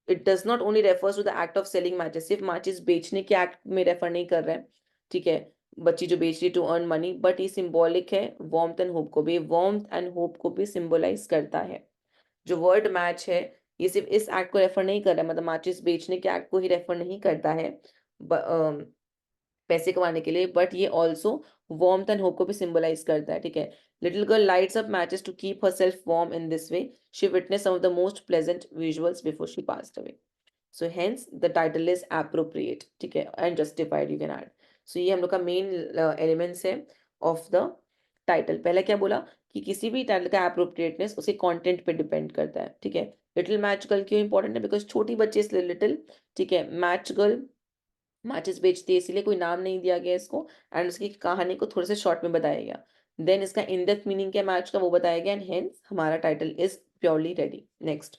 it does not only refers to the act of selling matches, सिर्फ मैचेस बेचने के एक्ट में रेफर नहीं कर रहा है। ठीक है, बच्ची जो बेच रही है टू अर्न मनी, बट ये सिंबॉलिक है वार्मथ एंड होप को भी, वार्मथ एंड होप को भी सिंबलाइज करता है। जो वर्ड मैच है ये सिर्फ इस एक्ट को रेफर नहीं कर रहा है, मतलब मैचेस बेचने के एक्ट को ही रेफर नहीं करता है पैसे कमाने के लिए, बट ये ऑल्सो वार्मथ एंड होप को भी सिंबलाइज करता है। ठीक है, little girl lights up matches to keep herself warm in this way, she witness some of the most pleasant visuals before she passed away, so hence the title is appropriate. ठीक है, and justified you can add. So ये हम लोग का मेन एलिमेंट्स है ऑफ द टाइटल। पहले क्या बोला कि किसी भी टाइटल का एप्रोप्रिएटनेस उसके कंटेंट पे डिपेंड करता है। ठीक है, लिटिल मैच गर्ल क्यों इंपॉर्टेंट है, बिकॉज छोटी बच्ची इसलिए लिटिल। ठीक है, मैच गर्ल मैचेस बेचती है इसीलिए कोई नाम नहीं दिया गया इसको, एंड उसकी कहानी को थोड़े से शॉर्ट में बताया गया। देन इसका इन डेप्थ मीनिंग क्या मैच का वो बताया गया, एंड हेंस हमारा title is purely ready. Next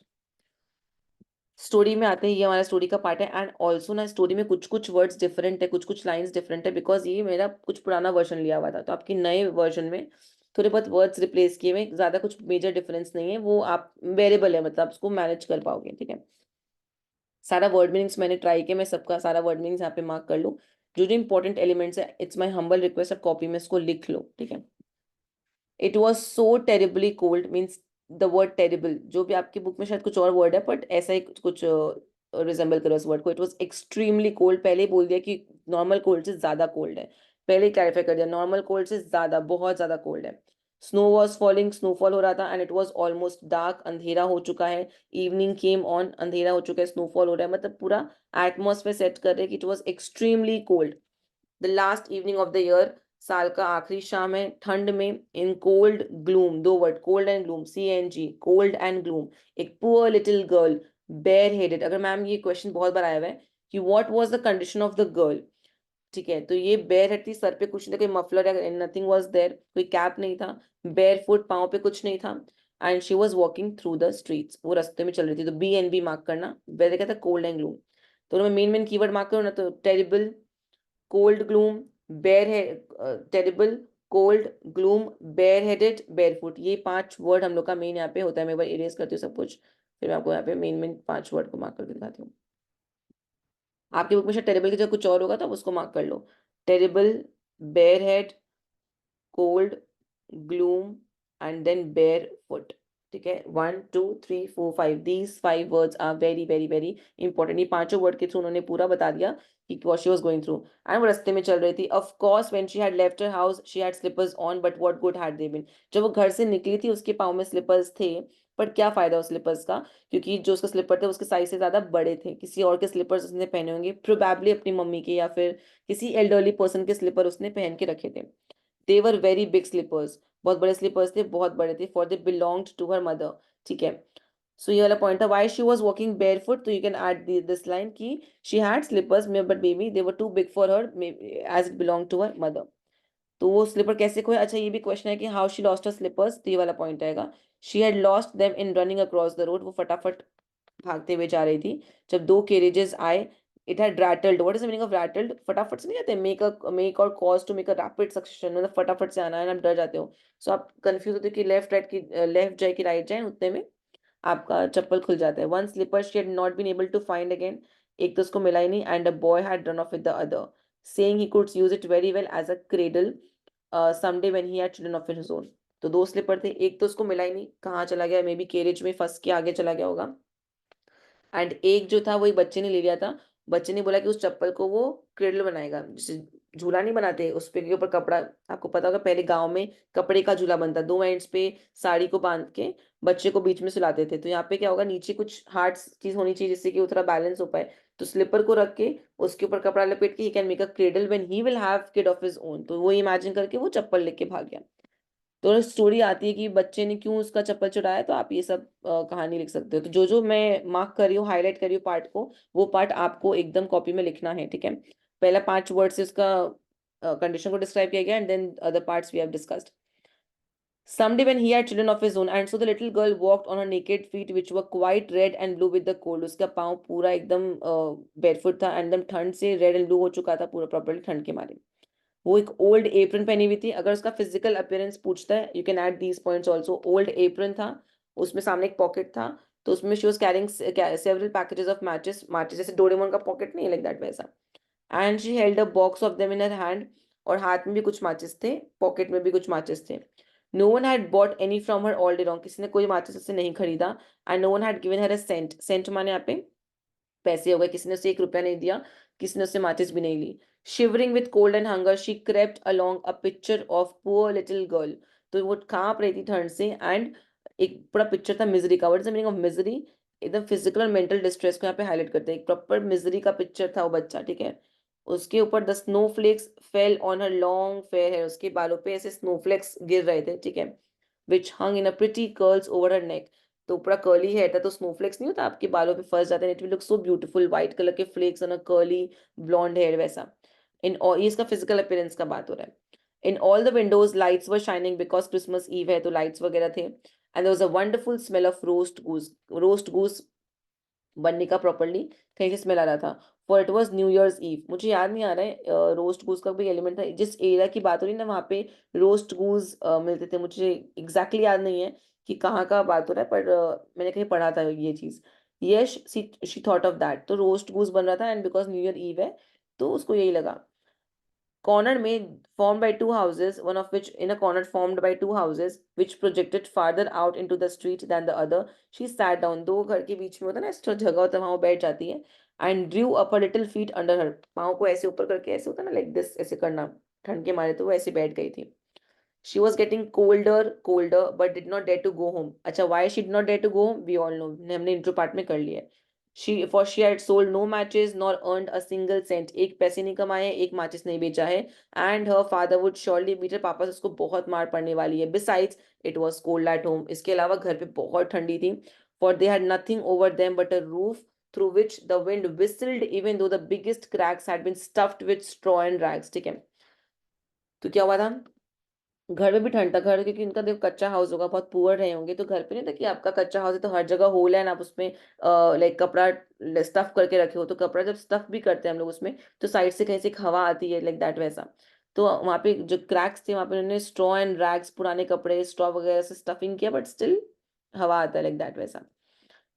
story में आते हैं, ये हमारा स्टोरी का पार्ट है, एंड ऑल्सो ना स्टोरी में कुछ कुछ वर्ड्स डिफरेंट है, कुछ कुछ लाइंस डिफरेंट है, बिकॉज ये मेरा कुछ पुराना वर्जन लिया हुआ था, तो आपकी नए वर्जन में थोड़े बहुत वर्ड्स रिप्लेस किए हुए, ज्यादा कुछ मेजर डिफरेंस नहीं है, वो आप वेरिएबल है, मतलब उसको मैनेज कर पाओगे। ठीक है, सारा वर्ड मीनिंग्स मैंने ट्राई किया, मैं सबका सारा वर्ड मीनिंग्स यहाँ पे मार्क कर लूँ, जो जो इंपॉर्टेंट एलिमेंट्स है इट्स माई हम्बल रिक्वेस्ट, आप कॉपी में इसको लिख लो। ठीक है, it was so terribly cold means the word terrible, जो भी आपकी बुक में शायद कुछ और वर्ड है बट ऐसा ही कुछ रिजेंबल करो उस वर्ड को। इट वॉज एक्सट्रीमली कोल्ड, पहले ही बोल दिया कि नॉर्मल कोल्ड से ज्यादा कोल्ड है, पहले ही क्लैरिफाई कर दिया नॉर्मल कोल्ड से ज्यादा बहुत ज्यादा कोल्ड है। स्नो वॉज फॉलिंग, स्नोफॉल हो रहा था, and it was almost dark, अंधेरा हो चुका है, इवनिंग केम ऑन, अंधेरा हो चुका है, स्नोफॉल हो रहा है, मतलब पूरा एटमोसफेयर सेट कर रहे हैं कि it was extremely cold. The last evening of the year, साल का आखिरी शाम है, ठंड में, इन कोल्ड ग्लूम, दो word cold and gloom, CNG, cold and gloom, एक poor little girl bare headed. अगर मैम ये क्वेश्चन बहुत बार आया हुआ है कि what was the condition of the girl, ठीक है, तो ये बेयर हेड थी, सर पे कुछ नहीं था, कोई मफलर या नथिंग वाज देयर, कोई कैप नहीं था, बेयर फुट, पाँव पे कुछ नहीं था, and she was walking through the streets, वो रास्ते में चल रही थी, तो BNB मार्क करना, पहले क्या था कोल्ड एंड ग्लूम, तो मैं मेन मेन कीवर्ड मार्क करूँ ना, तो टेरिबल, कोल्ड ग्लूम, बेयर है, terrible, cold gloom, bare headed, barefoot, ये पांच वर्ड हम लोग का मेन यहाँ पे होता है। मैं एक बार इरेज करती हूँ सब कुछ, फिर मैं आपको यहाँ पे मेन मेन पांच वर्ड को मार्क करके दिखाती हूँ। आपकी बुक में शायद टेरिबल की जगह कुछ और होगा तो आप उसको मार्क कर लो। Terrible, bare head, cold, gloom, and then bare foot. ठीक है, 1 2 3 4 5, these 5 words are very very very important. ये पांचों वर्ड के थ्रू उन्होंने पूरा बता दिया कि what she was going through, and वो रास्ते में चल रही थी। Of course when she had left her house she had slippers on, but what good had they been, जब वो घर से निकली थी उसके पाँव में स्लीपर्स थे, पर क्या फायदा उस स्लीपर्स का, क्योंकि जो उसका स्लीपर थे उसके साइज से ज्यादा बड़े थे, किसी और के स्लीपर्स उसने पहने होंगे, प्रोबेबली अपनी मम्मी के या फिर किसी एल्डरली पर्सन के स्लीपर उसने पहन के रखे थे। They were very big slippers, बहुत बड़े स्लीपर्स थे, बहुत बड़े थे, for they belonged to her mother. ठीक है, सो ये वाला पॉइंट था, why she was walking barefoot, तो you can add this line की she had slippers but baby they were too big for her as it belong to her mother. तो वो स्लीपर कैसे खोए, अच्छा ये भी क्वेश्चन है कि how she lost her slippers, तो ये वाला पॉइंट आएगा, she had lost them in running across the road, वो फटाफट भागते हुए जा रही थी, जब दो कैरेजेस आए, it had rattled, what is the meaning of rattled, फटाफट से नहीं जाते, मेक और cause to make a rapid succession, मतलब फटाफट से आना है, आप डर जाते हो, सो आप कंफ्यूज होते हो कि लेफ्ट राइट की लेफ्ट जाए कि राइट जाए, उतने में आपका चप्पल खुल जाता है। One slipper she had not been able to find again, एक तो उसको मिला ही नहीं, and a boy had run off with the other saying he could use it very well as a cradle someday when he had children of his own. तो दो स्लीपर थे, एक तो उसको मिला ही नहीं, कहाँ चला गया, मे बी कैरेज में फंस के आगे चला गया होगा। एंड एक जो था वही बच्चे ने ले लिया था। बच्चे ने बोला कि उस चप्पल को वो क्रेडल बनाएगा, जैसे झूला नहीं बनाते उस पे के ऊपर कपड़ा, आपको पता होगा पहले गांव में कपड़े का झूला बनता, दो एंड्स पे साड़ी को बांध के बच्चे को बीच में सुलाते थे। तो यहाँ पे क्या होगा, नीचे कुछ हार्ड चीज होनी चाहिए जिससे कि वो थोड़ा बैलेंस हो पाए। तो स्लीपर को रख के उसके ऊपर कपड़ा लपेट के he can make a cradle when he will have kid of his own. तो वो इमेजिन करके वो चप्पल लेके भाग गया। तो स्टोरी आती है कि बच्चे ने क्यों उसका चप्पल चुराया, तो आप ये सब कहानी लिख सकते हो। तो जो जो मैं मार्क कर रही हूँ, हाईलाइट कर रही हूँ पार्ट को, वो पार्ट आपको एकदम कॉपी में लिखना है, ठीक है। पहला 5 वर्ड से उसका कंडीशन को डिस्क्राइब किया गया, and then other parts we have discussed. Someday when he had children of his own, and so the little girl walked on her naked feet, which were quite red and blue with the cold. उसका पाँव पूरा एकदम barefoot था, and एकदम ठंड से रेड एंड ब्लू हो चुका था पूरा, प्रॉपर्ली ठंड के मारे। वो एक ओल्ड एप्रन पहनी हुई थी। अगर उसका फिजिकल अपीयरेंस पूछता है, you can add these points also. Old apron था, उसमें सामने एक पॉकेट था, तो उसमें she was carrying several packages of matches, matches जैसे डोरेमोन का पॉकेट नहीं है, लाइक दैट वैसा। And she held a box of them in her hand, और हाथ में भी कुछ माचिस थे, पॉकेट में भी कुछ माचिस थे। No one had bought any from her all day long, किसी ने कोई माचिस उससे नहीं खरीदा। And no one had given her a cent, cent माने यहाँ पे पैसे हो गए, किसी ने उसे 1 रुपया नहीं दिया, किसी ने उससे माचिस भी नहीं ली। Shivering with cold and hunger she crept along a picture of poor little girl, तो वो कांप रही थी ठंड से। एंड एक पूरा पिक्चर था मिजरी का। What is the meaning of misery? एकदम फिजिकल और मेंटल डिस्ट्रेस को यहाँ पे हाईलाइट करते हैं। एक प्रॉपर मिजरी का पिक्चर था वो बच्चा, ठीक है। उसके ऊपर the snowflakes fell on her long fair hair, उसके बालों पे ऐसे स्नोफ्लेक्स गिर रहे थे, ठीक है। Which hung in a pretty curls over her neck, तो पूरा कर्ली हेयर था, तो स्नोफ्लेक्स नहीं होता आपके बालों पे फंस जाते हैं, it will look so beautiful, white colour के flakes on a curly blonde hair वैसा। इन ऑल, ये इसका फिजिकल अपीयरेंस का बात हो रहा है। In all the windows lights were shining, because Christmas Eve है तो लाइट्स वगैरह थे। And there was a wonderful smell of roast goose, roast goose बनने का प्रॉपरली कहीं से स्मेल आ रहा था। For it was New Year's Eve, मुझे याद नहीं आ रहा है रोस्ट गूस का भी एलिमेंट था, जिस एरिया की बात हो रही है ना वहाँ पे रोस्ट गूस मिलते थे। मुझे एग्जैक्टली याद नहीं है कि कहाँ का बात हो रहा है, पर मैंने कहीं पढ़ा था ये चीज़। Yes, she thought of that, तो रोस्ट गूस बन रहा था, and because new year eve है तो उसको यही लगा। Corner made formed by two houses, one of which in a corner formed by two houses, which projected farther out into the street than the other. She sat down. दो घर के बीच में होता है ना एक्स्ट्रा जगह होता है, वहां वो बैठ जाती है। And drew up her little feet under her. पाँव को ऐसे ऊपर करके, ऐसे होता है ना लाइक दिस, ऐसे करना ठंड के मारे, तो वो ऐसे बैठ गई थी। She was getting colder, but did not dare to go home. अच्छा, why she did not dare to go home? We all know. हमने इंट्रो पार्ट में कर लिया है। For she had sold no matches nor earned a single cent. एक पैसे नहीं कमाए, एक माचिस नहीं बेचा है। And her father would surely beat her. पापा से उसको बहुत मार पड़ने वाली है। Besides, it was cold at home. इसके अलावा घर पे बहुत ठंडी थी। For they had nothing over them but a roof through which the wind whistled, even though the biggest cracks had been stuffed with straw and rags. ठीक है, तो क्या हुआ था? घर में भी ठंड था, घर क्योंकि इनका देखो कच्चा हाउस होगा, बहुत पुअर रहे होंगे, तो घर पे नहीं था कि आपका कच्चा हाउस है तो हर जगह होल है ना, आप उसमें लाइक कपड़ा स्टफ करके रखे हो, तो कपड़ा जब स्टफ भी करते हैं हम लोग उसमें, तो साइड से कहीं से एक हवा आती है, लाइक दैट वैसा। तो वहाँ पे जो क्रैक्स थे वहाँ पे उन्होंने स्ट्रॉ एंड रैग्स, पुराने कपड़े स्ट्रॉ वगैरह से स्टफिंग किया, बट स्टिल हवा आता है, लाइक दैट वैसा।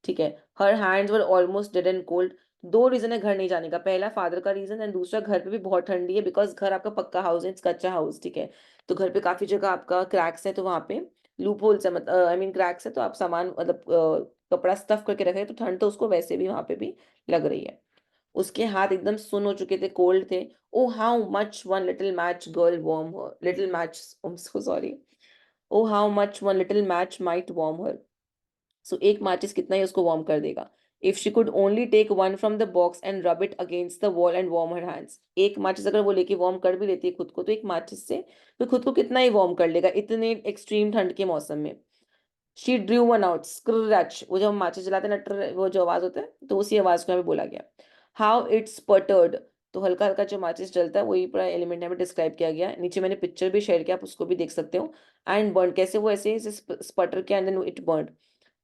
ठीक है। Her hands were almost dead and cold. दो रीजन है घर नहीं जाने का, पहला फादर का रीजन, एंड दूसरा घर पे भी बहुत ठंडी है, बिकॉज घर आपका पक्का हाउस है, कच्चा हाउस, ठीक है। तो घर पे काफी जगह आपका क्रैक्स है, तो वहां पे लूप होल्स है, मतलब आई मीन क्रैक्स है, तो आप सामान मतलब कपड़ा स्टफ करके रखे, तो ठंड तो उसको वैसे भी वहां पे भी लग रही है। उसके हाथ एकदम सुन हो चुके थे, कोल्ड थे। Oh how much one little match girl warm her, little match, so sorry. Oh how much one little match might warm her, so एक माचिस कितना ही उसको वार्म कर देगा। If she could only take one from the box and rub it against the wall and warm her hands, एक माचिस अगर वो लेके वार्म कर भी लेती है खुद को, तो एक माचिस से तो खुद को कितना ही वार्म कर लेगा इतने एक्सट्रीम ठंड के मौसम में। She Drew one out scratch, वो जब हम माचिस जलाते हैं ना वो जो आवाज होता है, तो उसी आवाज को यहाँ पे बोला गया। हाउ इट स्पटर्ड, तो हल्का हल्का जो माचिस जलता है वही पूरा एलिमेंट यहाँ पे डिस्क्राइब किया गया है। नीचे मैंने पिक्चर भी शेयर किया, आप उसको भी देख सकते हो। एंड बर्न, कैसे वो ऐसे स्पटर किया, and then it burn.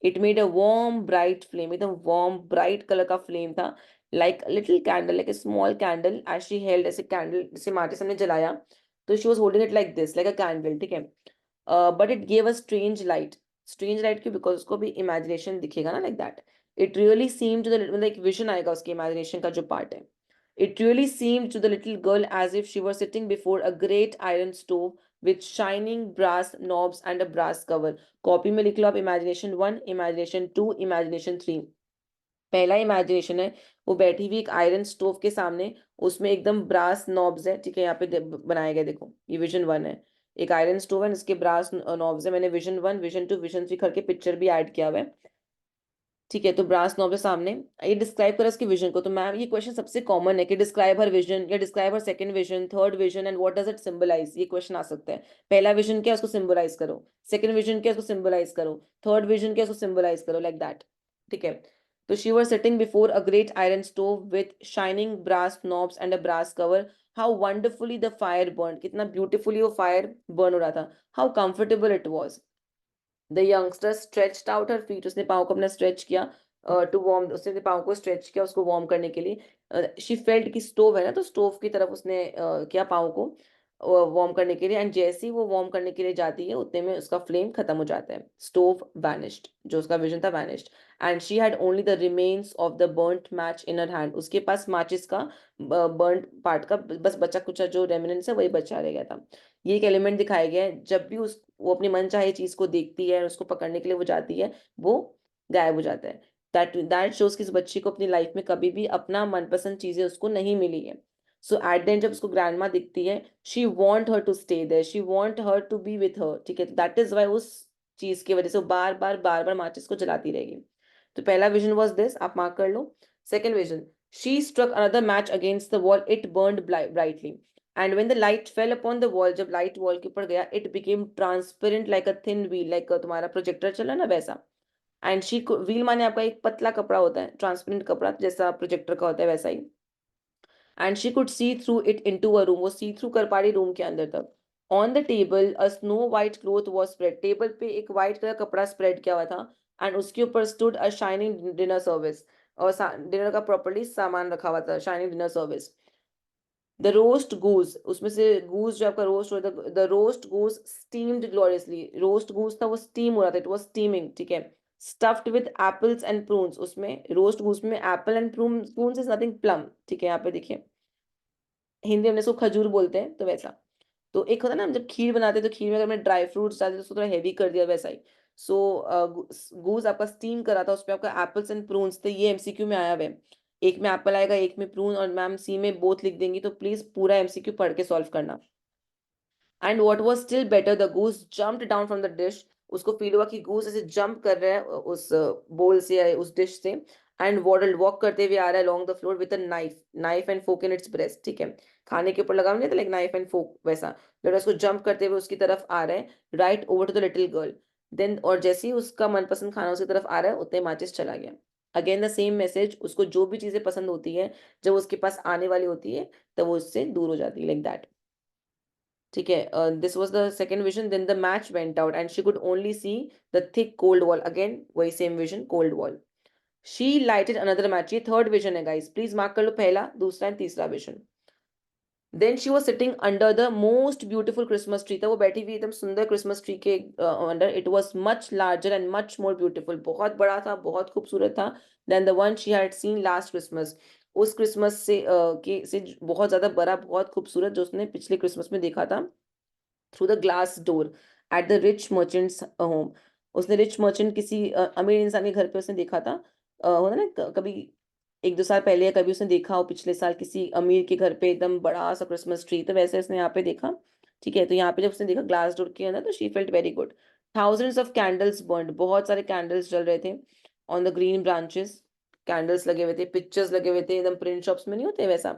It made a warm bright flame, एकदम वार्म ब्राइट कलर का फ्लेम था, like little candle, like a small candle, as she held, ऐसे कैंडल जैसे माचिस हमने जलाया, तो she was holding it like this, like a candle, ठीक है। But it gave a strange light, strange light क्यों? बिकॉज उसको भी इमेजिनेशन दिखेगा ना, like that. It really seem to the, मतलब एक विजन आएगा उसके इमेजिनेशन का जो पार्ट है. It really seemed to the little girl as if she were sitting before a great iron stove with shining brass knobs and a brass cover. Copy में लिख लो आप imagination 1, imagination 2, imagination 3. पहला इमेजिनेशन है, वो बैठी हुई एक आयरन स्टोव के सामने, उसमें एकदम ब्रास नॉब्स है. ठीक है, यहाँ पे बनाया गया, देखो ये विजन 1 है. एक आयरन स्टोव है, इसके ब्रास नॉब्स है. मैंने विजन 1, विजन 2, विजन 3 करके पिक्चर भी ऐड किया हुआ है. ठीक है, तो ब्रास नॉब है सामने. ये डिस्क्राइब करा उसके विजन को. तो मैम ये क्वेश्चन सबसे कॉमन है कि डिस्क्राइब हर विजन या describe her second vision, third vision, and what does it symbolise. ये क्वेश्चन आ सकता है. पहला विजन क्या है, उसको सिंबलाइज करो. सेकंड विजन क्या है, उसको सिंबलाइज करो. थर्ड विजन क्या है, उसको सिंबलाइज करो, लाइक दैट. ठीक है. तो she were sitting before a great iron stove with shining brass knobs and a brass cover. How wonderfully the fire burn. कितना ब्यूटीफुली वो फायर बर्न हो रहा था. How comfortable it was. The youngster stretched out her feet. उसने पाँव को अपना स्ट्रेच किया टू वार्म. उसने अपने पाँव को स्ट्रेच किया उसको वार्म करने के लिए. शी फेल्ट की स्टोव है ना, तो स्टोव की तरफ उसने किया पाँव को वार्म करने के लिए. एंड जैसे ही वो वार्म करने के लिए जाती है, उतने में उसका फ्लेम खत्म हो जाता है. Stove vanished. जो उसका विजन था vanished. And she had only the remains of the burnt match in her hand. उसके पास माचिस का बर्न्ट पार्ट का बस बचा कुचा जो रेमिनेंस है वही बचा रह गया था. ये एक एलिमेंट दिखाया गया है. जब भी उस वो अपनी मनचाही चीज को देखती है और उसको पकड़ने के लिए वो जाती है, वो गायब हो जाता है. दैट शोज कि इस बच्ची को अपनी लाइफ में कभी भी अपना मनपसंद चीजें उसको नहीं मिली है. सो एट द एंड जब उसको ग्रैंड माँ दिखती है, she want her to stay there, she want her to be with her. ठीक है, दैट इज वाई उस चीज की वजह से वो बार बार माचिस को जलाती रहेगी. तो पहला विजन वॉज दिस, आप मार्क कर लो. Second vision, she struck another match against the wall, it burned brightly. And when the light fell upon the wall, जब लाइट वॉल के ऊपर गया, it became transparent like a thin wheel. Like तुम्हारा प्रोजेक्टर चला ना वैसा. एंड शी व्हील माने आपका एक पतला कपड़ा होता है, ट्रांसपेरेंट कपड़ा जैसा प्रोजेक्टर का होता है वैसा ही. And she could see through it into a room. वो सी थ्रू कर पा रही रूम के अंदर तक. On the table a snow white cloth was spread. Table पे एक वाइट कलर कपड़ा स्प्रेड किया हुआ था. एंड उसके ऊपर stood a shining dinner service. और डिनर का प्रॉपर्ली सामान रखा हुआ था, shining dinner service. The roast goose, उसमें से गूज जो आपका रोस्ट हो रहा था, the roast goose steamed gloriously. Roast goose था वो स्टीम हो रहा था, इट वाज स्टीमिंग. ठीक है. Stuffed with apples and prunes. उसमें रोस्ट गूज में Apple and prunes is nothing, plum. ठीक है, यहाँ पे देखिए हिंदी में इसको खजूर बोलते हैं, तो वैसा. तो एक होता है ना, हम जब खीर बनाते हैं तो खीर में अगर हमने ड्राई फ्रूट्स डालते तो उसको थोड़ा हैवी कर दिया, वैसा ही. सो गूज आपका स्टीम करा था, उसमें आपका एप्पल्स एंड प्रून्स थे. ये एमसीक्यू में आया हुआ है. एक में एप्पल आएगा, एक में प्रून, और मैम सी में बोथ लिख देंगी, तो प्लीज पूरा एमसीक्यू पढ़ के सॉल्व करना. And what was still better, the goose jumped down from the dish. उसको फील हुआ कि गूस ऐसे जंप कर रहा है उस बोल से या उस डिश से. एंड वॉडल्ड, वॉक करते हुए आ रहा है long the floor with a knife, knife and fork in its breast. ठीक है, खाने के ऊपर लगा नहीं था लाइक नाइफ एंड फोक वैसा. लड़ा उसको जंप करते हुए उसकी तरफ आ रहा है, right over to the little girl. Then और जैसे ही उसका मनपसंद खाना उसकी तरफ आ रहा है, उतने माचिस चला गया. Again the same message. उसको जो भी चीजें पसंद होती है, जब उसके पास आने वाली होती है, तब वो उससे दूर हो जाती है, लाइक दैट. ठीक है, this was the second vision. Then the match went out and she could only see the thick cold wall. Again वही same vision, cold wall. She lighted another match. ये थर्ड विजन है गाइस, प्लीज मार्क कर लो, पहला, दूसरा एंड तीसरा विजन. Then she was sitting under the most beautiful Christmas tree. था वो बैठी हुई एकदम सुंदर क्रिसमस ट्री के under. It was much larger and much more beautiful. बहुत बड़ा था, बहुत खूबसूरत था. Then the one she had seen last Christmas. उस क्रिसमस से बहुत ज्यादा बड़ा, बहुत खूबसूरत, जो उसने पिछले क्रिसमस में देखा था. Through the glass door at the rich merchants home. उसने रिच मर्चेंट, किसी अमीर इंसान के घर पे उसने देखा था. होता ना कभी 1-2 साल पहले, या कभी उसने देखा हो पिछले साल किसी अमीर के घर पे एकदम बड़ा सा क्रिसमस ट्री, तो वैसे उसने यहाँ पे देखा. ठीक है, तो यहाँ पे जब उसने देखा ग्लास डोर के अंदर, तो she felt very good. Thousands of candles burned. बहुत सारे कैंडल्स जल रहे थे on the green branches. Candles लगे हुए थे, पिक्चर्स लगे हुए थे, एकदम प्रिंट शॉप्स में नहीं होते वैसा,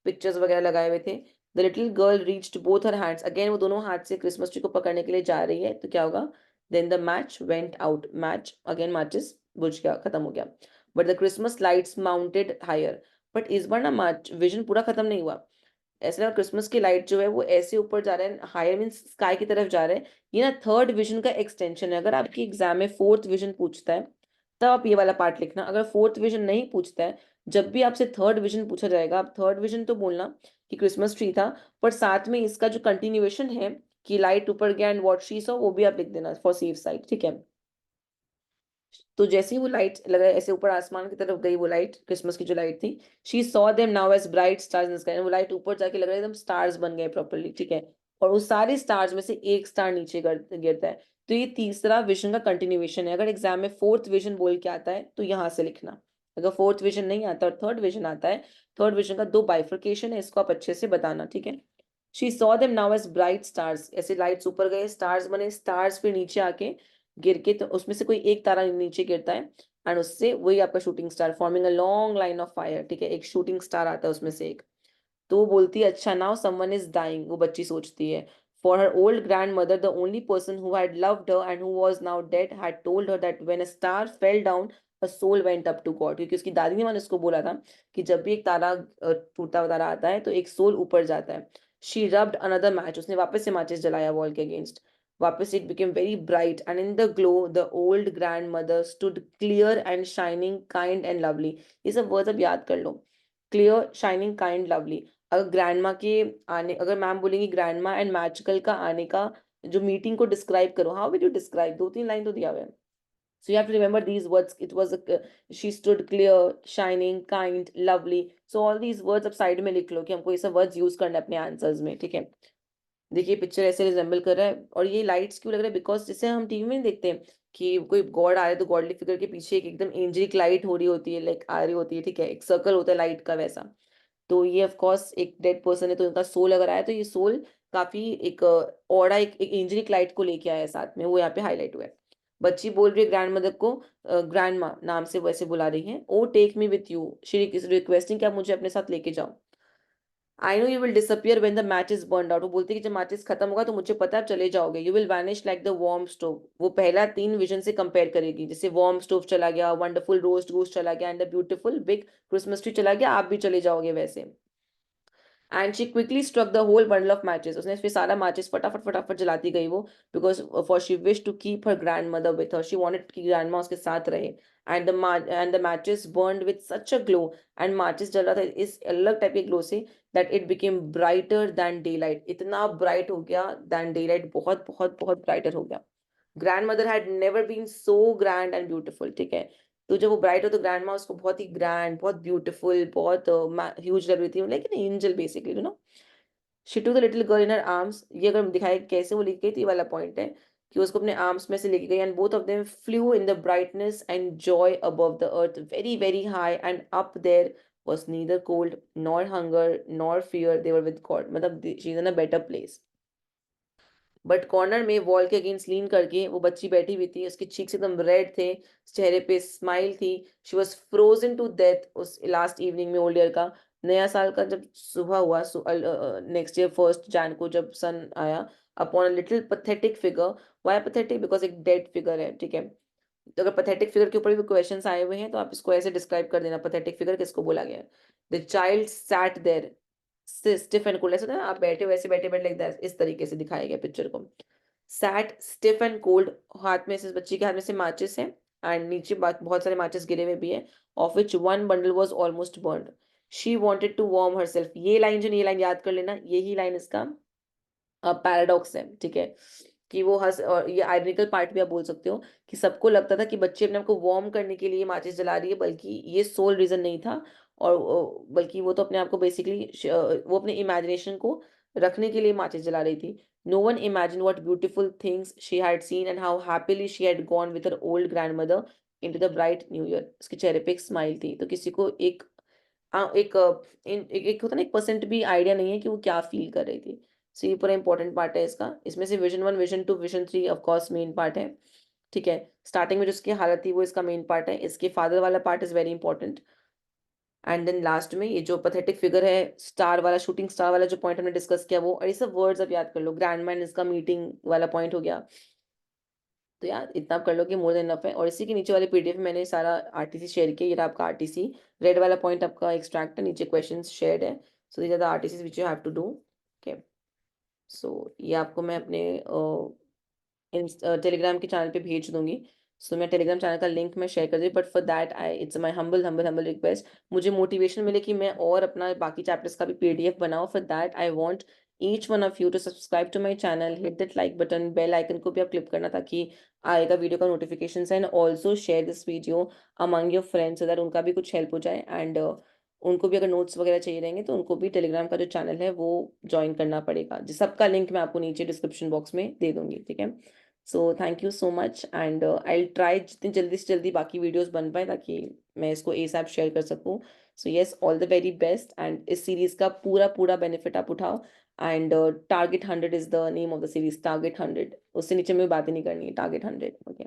पिक्चर्स वगैरह लगाए हुए थे. The little girl reached both her hands. Again वो दोनों हाथ से क्रिसमस ट्री को पकड़ने के लिए जा रही है, तो क्या होगा. Then the match went out. Match again माचिस बुझ गया, खत्म हो गया. But the Christmas lights mounted higher. But इस बार ना मार्च विजन पूरा खत्म नहीं हुआ. ऐसे लगा क्रिसमस की लाइट जो है वो ऐसे ऊपर जा रहा है, हायर मीन स्काई की तरफ जा रहा है. ये ना थर्ड विजन का एक्सटेंशन है. अगर आपकी एग्जाम में फोर्थ विजन पूछता है, तब आप ये वाला पार्ट लिखना. अगर फोर्थ विजन नहीं पूछता है, जब भी आपसे थर्ड विजन पूछा जाएगा, आप थर्ड विजन तो बोलना कि क्रिसमस ट्री था, पर साथ में इसका जो कंटिन्यूएशन है कि लाइट ऊपर गया एंड व्हाट शी सॉ, वो भी आप लिख देना फॉर सेफ साइड. ठीक है. तो जैसे ही वो लाइट लगा ऐसे ऊपर आसमान की तरफ गई, वो लाइट क्रिसमस की जो लाइट थी, she saw them now as bright stars in sky, वो लाइट ऊपर जाके लग रहा है एकदम स्टार्स बन गए प्रॉपर्ली, ठीक है। और उस सारे स्टार्स में से एक स्टार नीचे गिरता है। तो ये तीसरा विजन का कंटिन्यूएशन है। अगर एग्जाम में फोर्थ विजन बोल के आता है तो यहाँ से लिखना। अगर फोर्थ विजन नहीं आता और थर्ड विजन आता है, थर्ड विजन का दो बाइफर्केशन है, इसको आप अच्छे से बताना, ठीक है। She saw them now as bright stars, ऐसे लाइट्स ऊपर गए, स्टार्स बने, स्टार्स फिर नीचे आके गिर के, तो उसमें से कोई एक तारा नीचे गिरता है एंड उससे वही आपका shooting star forming a long line of fire, ठीक है। एक शूटिंग स्टार आता है उसमें से एक। तो वो बोलती है अच्छा नाउ समवन इज डाइंग, वो बच्ची सोचती है। For her old grandmother the only person who had loved her and who was now dead had told her that when a star fell down a soul went up to God, क्योंकि उसकी दादी ने मैंने उसको बोला था कि जब भी एक तारा टूटता हुआ तारा आता है तो एक सोल ऊपर जाता है। शी रब्ड अनदर मैच, उसने वापस से माचिस जलाया वॉल के अगेंस्ट। वापस it became very bright and in the glow the old grandmother stood clear and shining kind and lovely. ये सब वर्ड्स अब याद कर लो। Clear, shining, kind, lovely. अगर ग्रैंडमा के आने, अगर मैम बोलेंगी ग्रैंडमा एंड मैजिकल का आने का जो मीटिंग को डिस्क्राइब करो, हाउ विल यू डिस्क्राइब, दो तीन लाइन तो दिया हुआ है। So you have to remember these words. It was she stood clear, shining, kind, lovely. So all these words अब साइड में लिख लो कि हमको ये सब वर्ड्स यूज करना है अपने आंसर्स में, ठीक है। देखिए पिक्चर ऐसे रिजेंबल कर रहा है, और ये लाइट्स क्यों लग रहा है, बिकॉज जैसे हम टीवी में देखते हैं कि कोई गॉड आ रहा है तो गॉडली फिगर के पीछे एक एकदम एंजेलिक लाइट हो रही होती है, लाइक आ रही होती है, ठीक है, एक सर्कल होता है लाइट का वैसा। तो ये ऑफ कोर्स एक डेड पर्सन है तो उनका सोल अगर आया तो ये सोल काफी एक ऑरा, एक एंजेलिक लाइट को लेके आया है साथ में, वो यहाँ पे हाईलाइट हुआ है। बच्ची बोल रही है ग्रैंड मदर को, ग्रैंड माँ नाम से वैसे बुला रही है, oh take me with you, she is requesting कि आप मुझे अपने साथ लेके जाओ। I know you will disappear when the match is burned out, वो बोलती है कि जब मैचेस खत्म होगा तो मुझे पता है आप चले जाओगे। You will vanish like the warm stove, वो पहला तीन विजन से कंपेयर करेगी, जैसे वार्म स्टोव चला गया, वंडरफुल रोस्ट गोस्ट चला गया and the beautiful big Christmas tree चला गया, आप भी चले जाओगे वैसे। And she quickly struck the whole bundle of matches, उसने फिर सारा मैचेस फटाफट फटाफट जलाती गई वो, because for she wish to keep her grandmother with her, she wanted कि ग्रैंड उसके साथ रहे। And the matches burned with such a glow, and matches जल रहा था इस अलग टाइप के ग्लो से, that it became brighter than daylight, इतना ब्राइट हो गया दैन डे लाइट, बहुत बहुत बहुत ब्राइटर हो गया। Grandmother had never been so grand and beautiful, ठीक है। तो जब वो ब्राइट हो तो ग्रैंड माँ उसको बहुत ही ग्रैंड, बहुत ब्यूटीफुल, बहुत ह्यूज लग रही थी, like an angel basically, you know. She to the little girl in her arms, ये अगर दिखाया कैसे वो लेके गई तो ये वाला पॉइंट है कि उसको अपने आर्म्स में से लेके गई, and both of them flew in the brightness and joy above the earth very very high, and up there was neither cold nor hunger nor fear, they were with God, मतलब she is in a better place। But corner में वॉल के अगेंस्ट लीन करके वो बच्ची बैठी हुई थी, उसके चीक्स एकदम रेड थे, चेहरे पे स्माइल थी। She was Frozen two death उस लास्ट इवनिंग में, ओल्ड ईयर का नया साल का जब सुबह हुआ, नेक्स्ट ईयर 1 जैन को जब सन आया, upon a little pathetic figure. Why pathetic, because एक डेड फिगर है, ठीक है। तो अगर पथेटिक फिगर के ऊपर भी क्वेश्चंस आए हुए हैं तो आप इसको ऐसे डिस्क्राइब कर देना, पथेटिक फिगर किसको बोला गया है। The child sat there stiff and cold, ऐसा होता है ना, आप बैठे हो ऐसे बैठे बैठे लाइक दैट, इस तरीके से दिखाया गया पिक्चर को। सैट स्टिफ एंड कोल्ड, हाथ में से, इस बच्ची के हाथ में से माचिस है, एंड नीचे बहुत सारे माचिस गिरे हुए भी है, of which one bundle was almost burned. She wanted to warm herself, ये लाइन जो, ये लाइन याद कर लेना, यही लाइन इसका पैराडॉक्स है, ठीक है। कि वो हंस, और ये आयरनिकल पार्ट भी आप बोल सकते हो कि सबको लगता था कि बच्ची अपने आप को वार्म करने के लिए माचिस जला रही है, बल्कि ये सोल रीजन नहीं था। और बल्कि वो तो अपने आप को बेसिकली, वो अपने इमेजिनेशन को रखने के लिए माचिस जला रही थी। No one imagine what beautiful things she had seen and how happily she had gone with her old grandmother into the bright new year. उसके चेहरे पे एक स्माइल थी, तो किसी को एक एक एक होता है ना, 1% भी आइडिया नहीं है कि वो क्या फील कर रही थी। सो ये पूरा इंपॉर्टेंट पार्ट है इसका। इसमें से vision 1, vision 2, vision 3 of course main part है, ठीक है। स्टार्टिंग में जो उसकी हालत थी वो इसका मेन पार्ट है, इसके फादर वाला part is very important. And then last में ये जो पैथेटिक फिगर है, स्टार वाला, शूटिंग स्टार वाला जो पॉइंट हमने डिस्कस किया वो, और ये सब वर्ड्स अब याद कर लो। ग्रैंड मैन इसका मीटिंग वाला पॉइंट हो गया। तो यार इतना आप कर लो कि मोर देन इनफ है। और इसी के नीचे वाले पीडीएफ में मैंने सारा आरटीसी शेयर किया, ये रहा आपका आरटीसी। रेड वाला पॉइंट आपका एक्सट्रैक्ट है, नीचे क्वेश्चंस शेयर्ड है। So these are the RTC which you have to do, okay. सो ये आपको मैं अपने टेलीग्राम के चैनल पे भेज दूंगी। सो मैं टेलीग्राम चैनल का लिंक मैं शेयर कर दूँ, but for that I, it's my humble humble humble request, मुझे मोटिवेशन मिले कि मैं और अपना बाकी चैप्टर्स का भी पीडीएफ बनाऊँ। For that I want each one of you to subscribe to my channel, hit that like button, bell icon को भी आप क्लिक करना ताकि आएगा वीडियो का notification, and also share this video among your friends, अगर उनका भी कुछ हेल्प हो जाए, एंड उनको भी अगर नोट्स वगैरह चाहिए रहेंगे तो उनको भी टेलीग्राम का जो चैनल है वो ज्वाइन करना पड़ेगा, जिस सबका लिंक मैं आपको नीचे डिस्क्रिप्शन बॉक्स में दे दूंगी, ठीक है। So thank you so much, and I try जितनी जल्दी से जल्दी बाकी वीडियोस बन पाए ताकि मैं इसको एसएप शेयर कर सकूँ। So yes, all the very best, and इस सीरीज का पूरा पूरा बेनिफिट आप उठाओ, and target 100 is the name of the series, target 100, उससे नीचे में बात ही नहीं करनी है, टारगेट 100, ओके।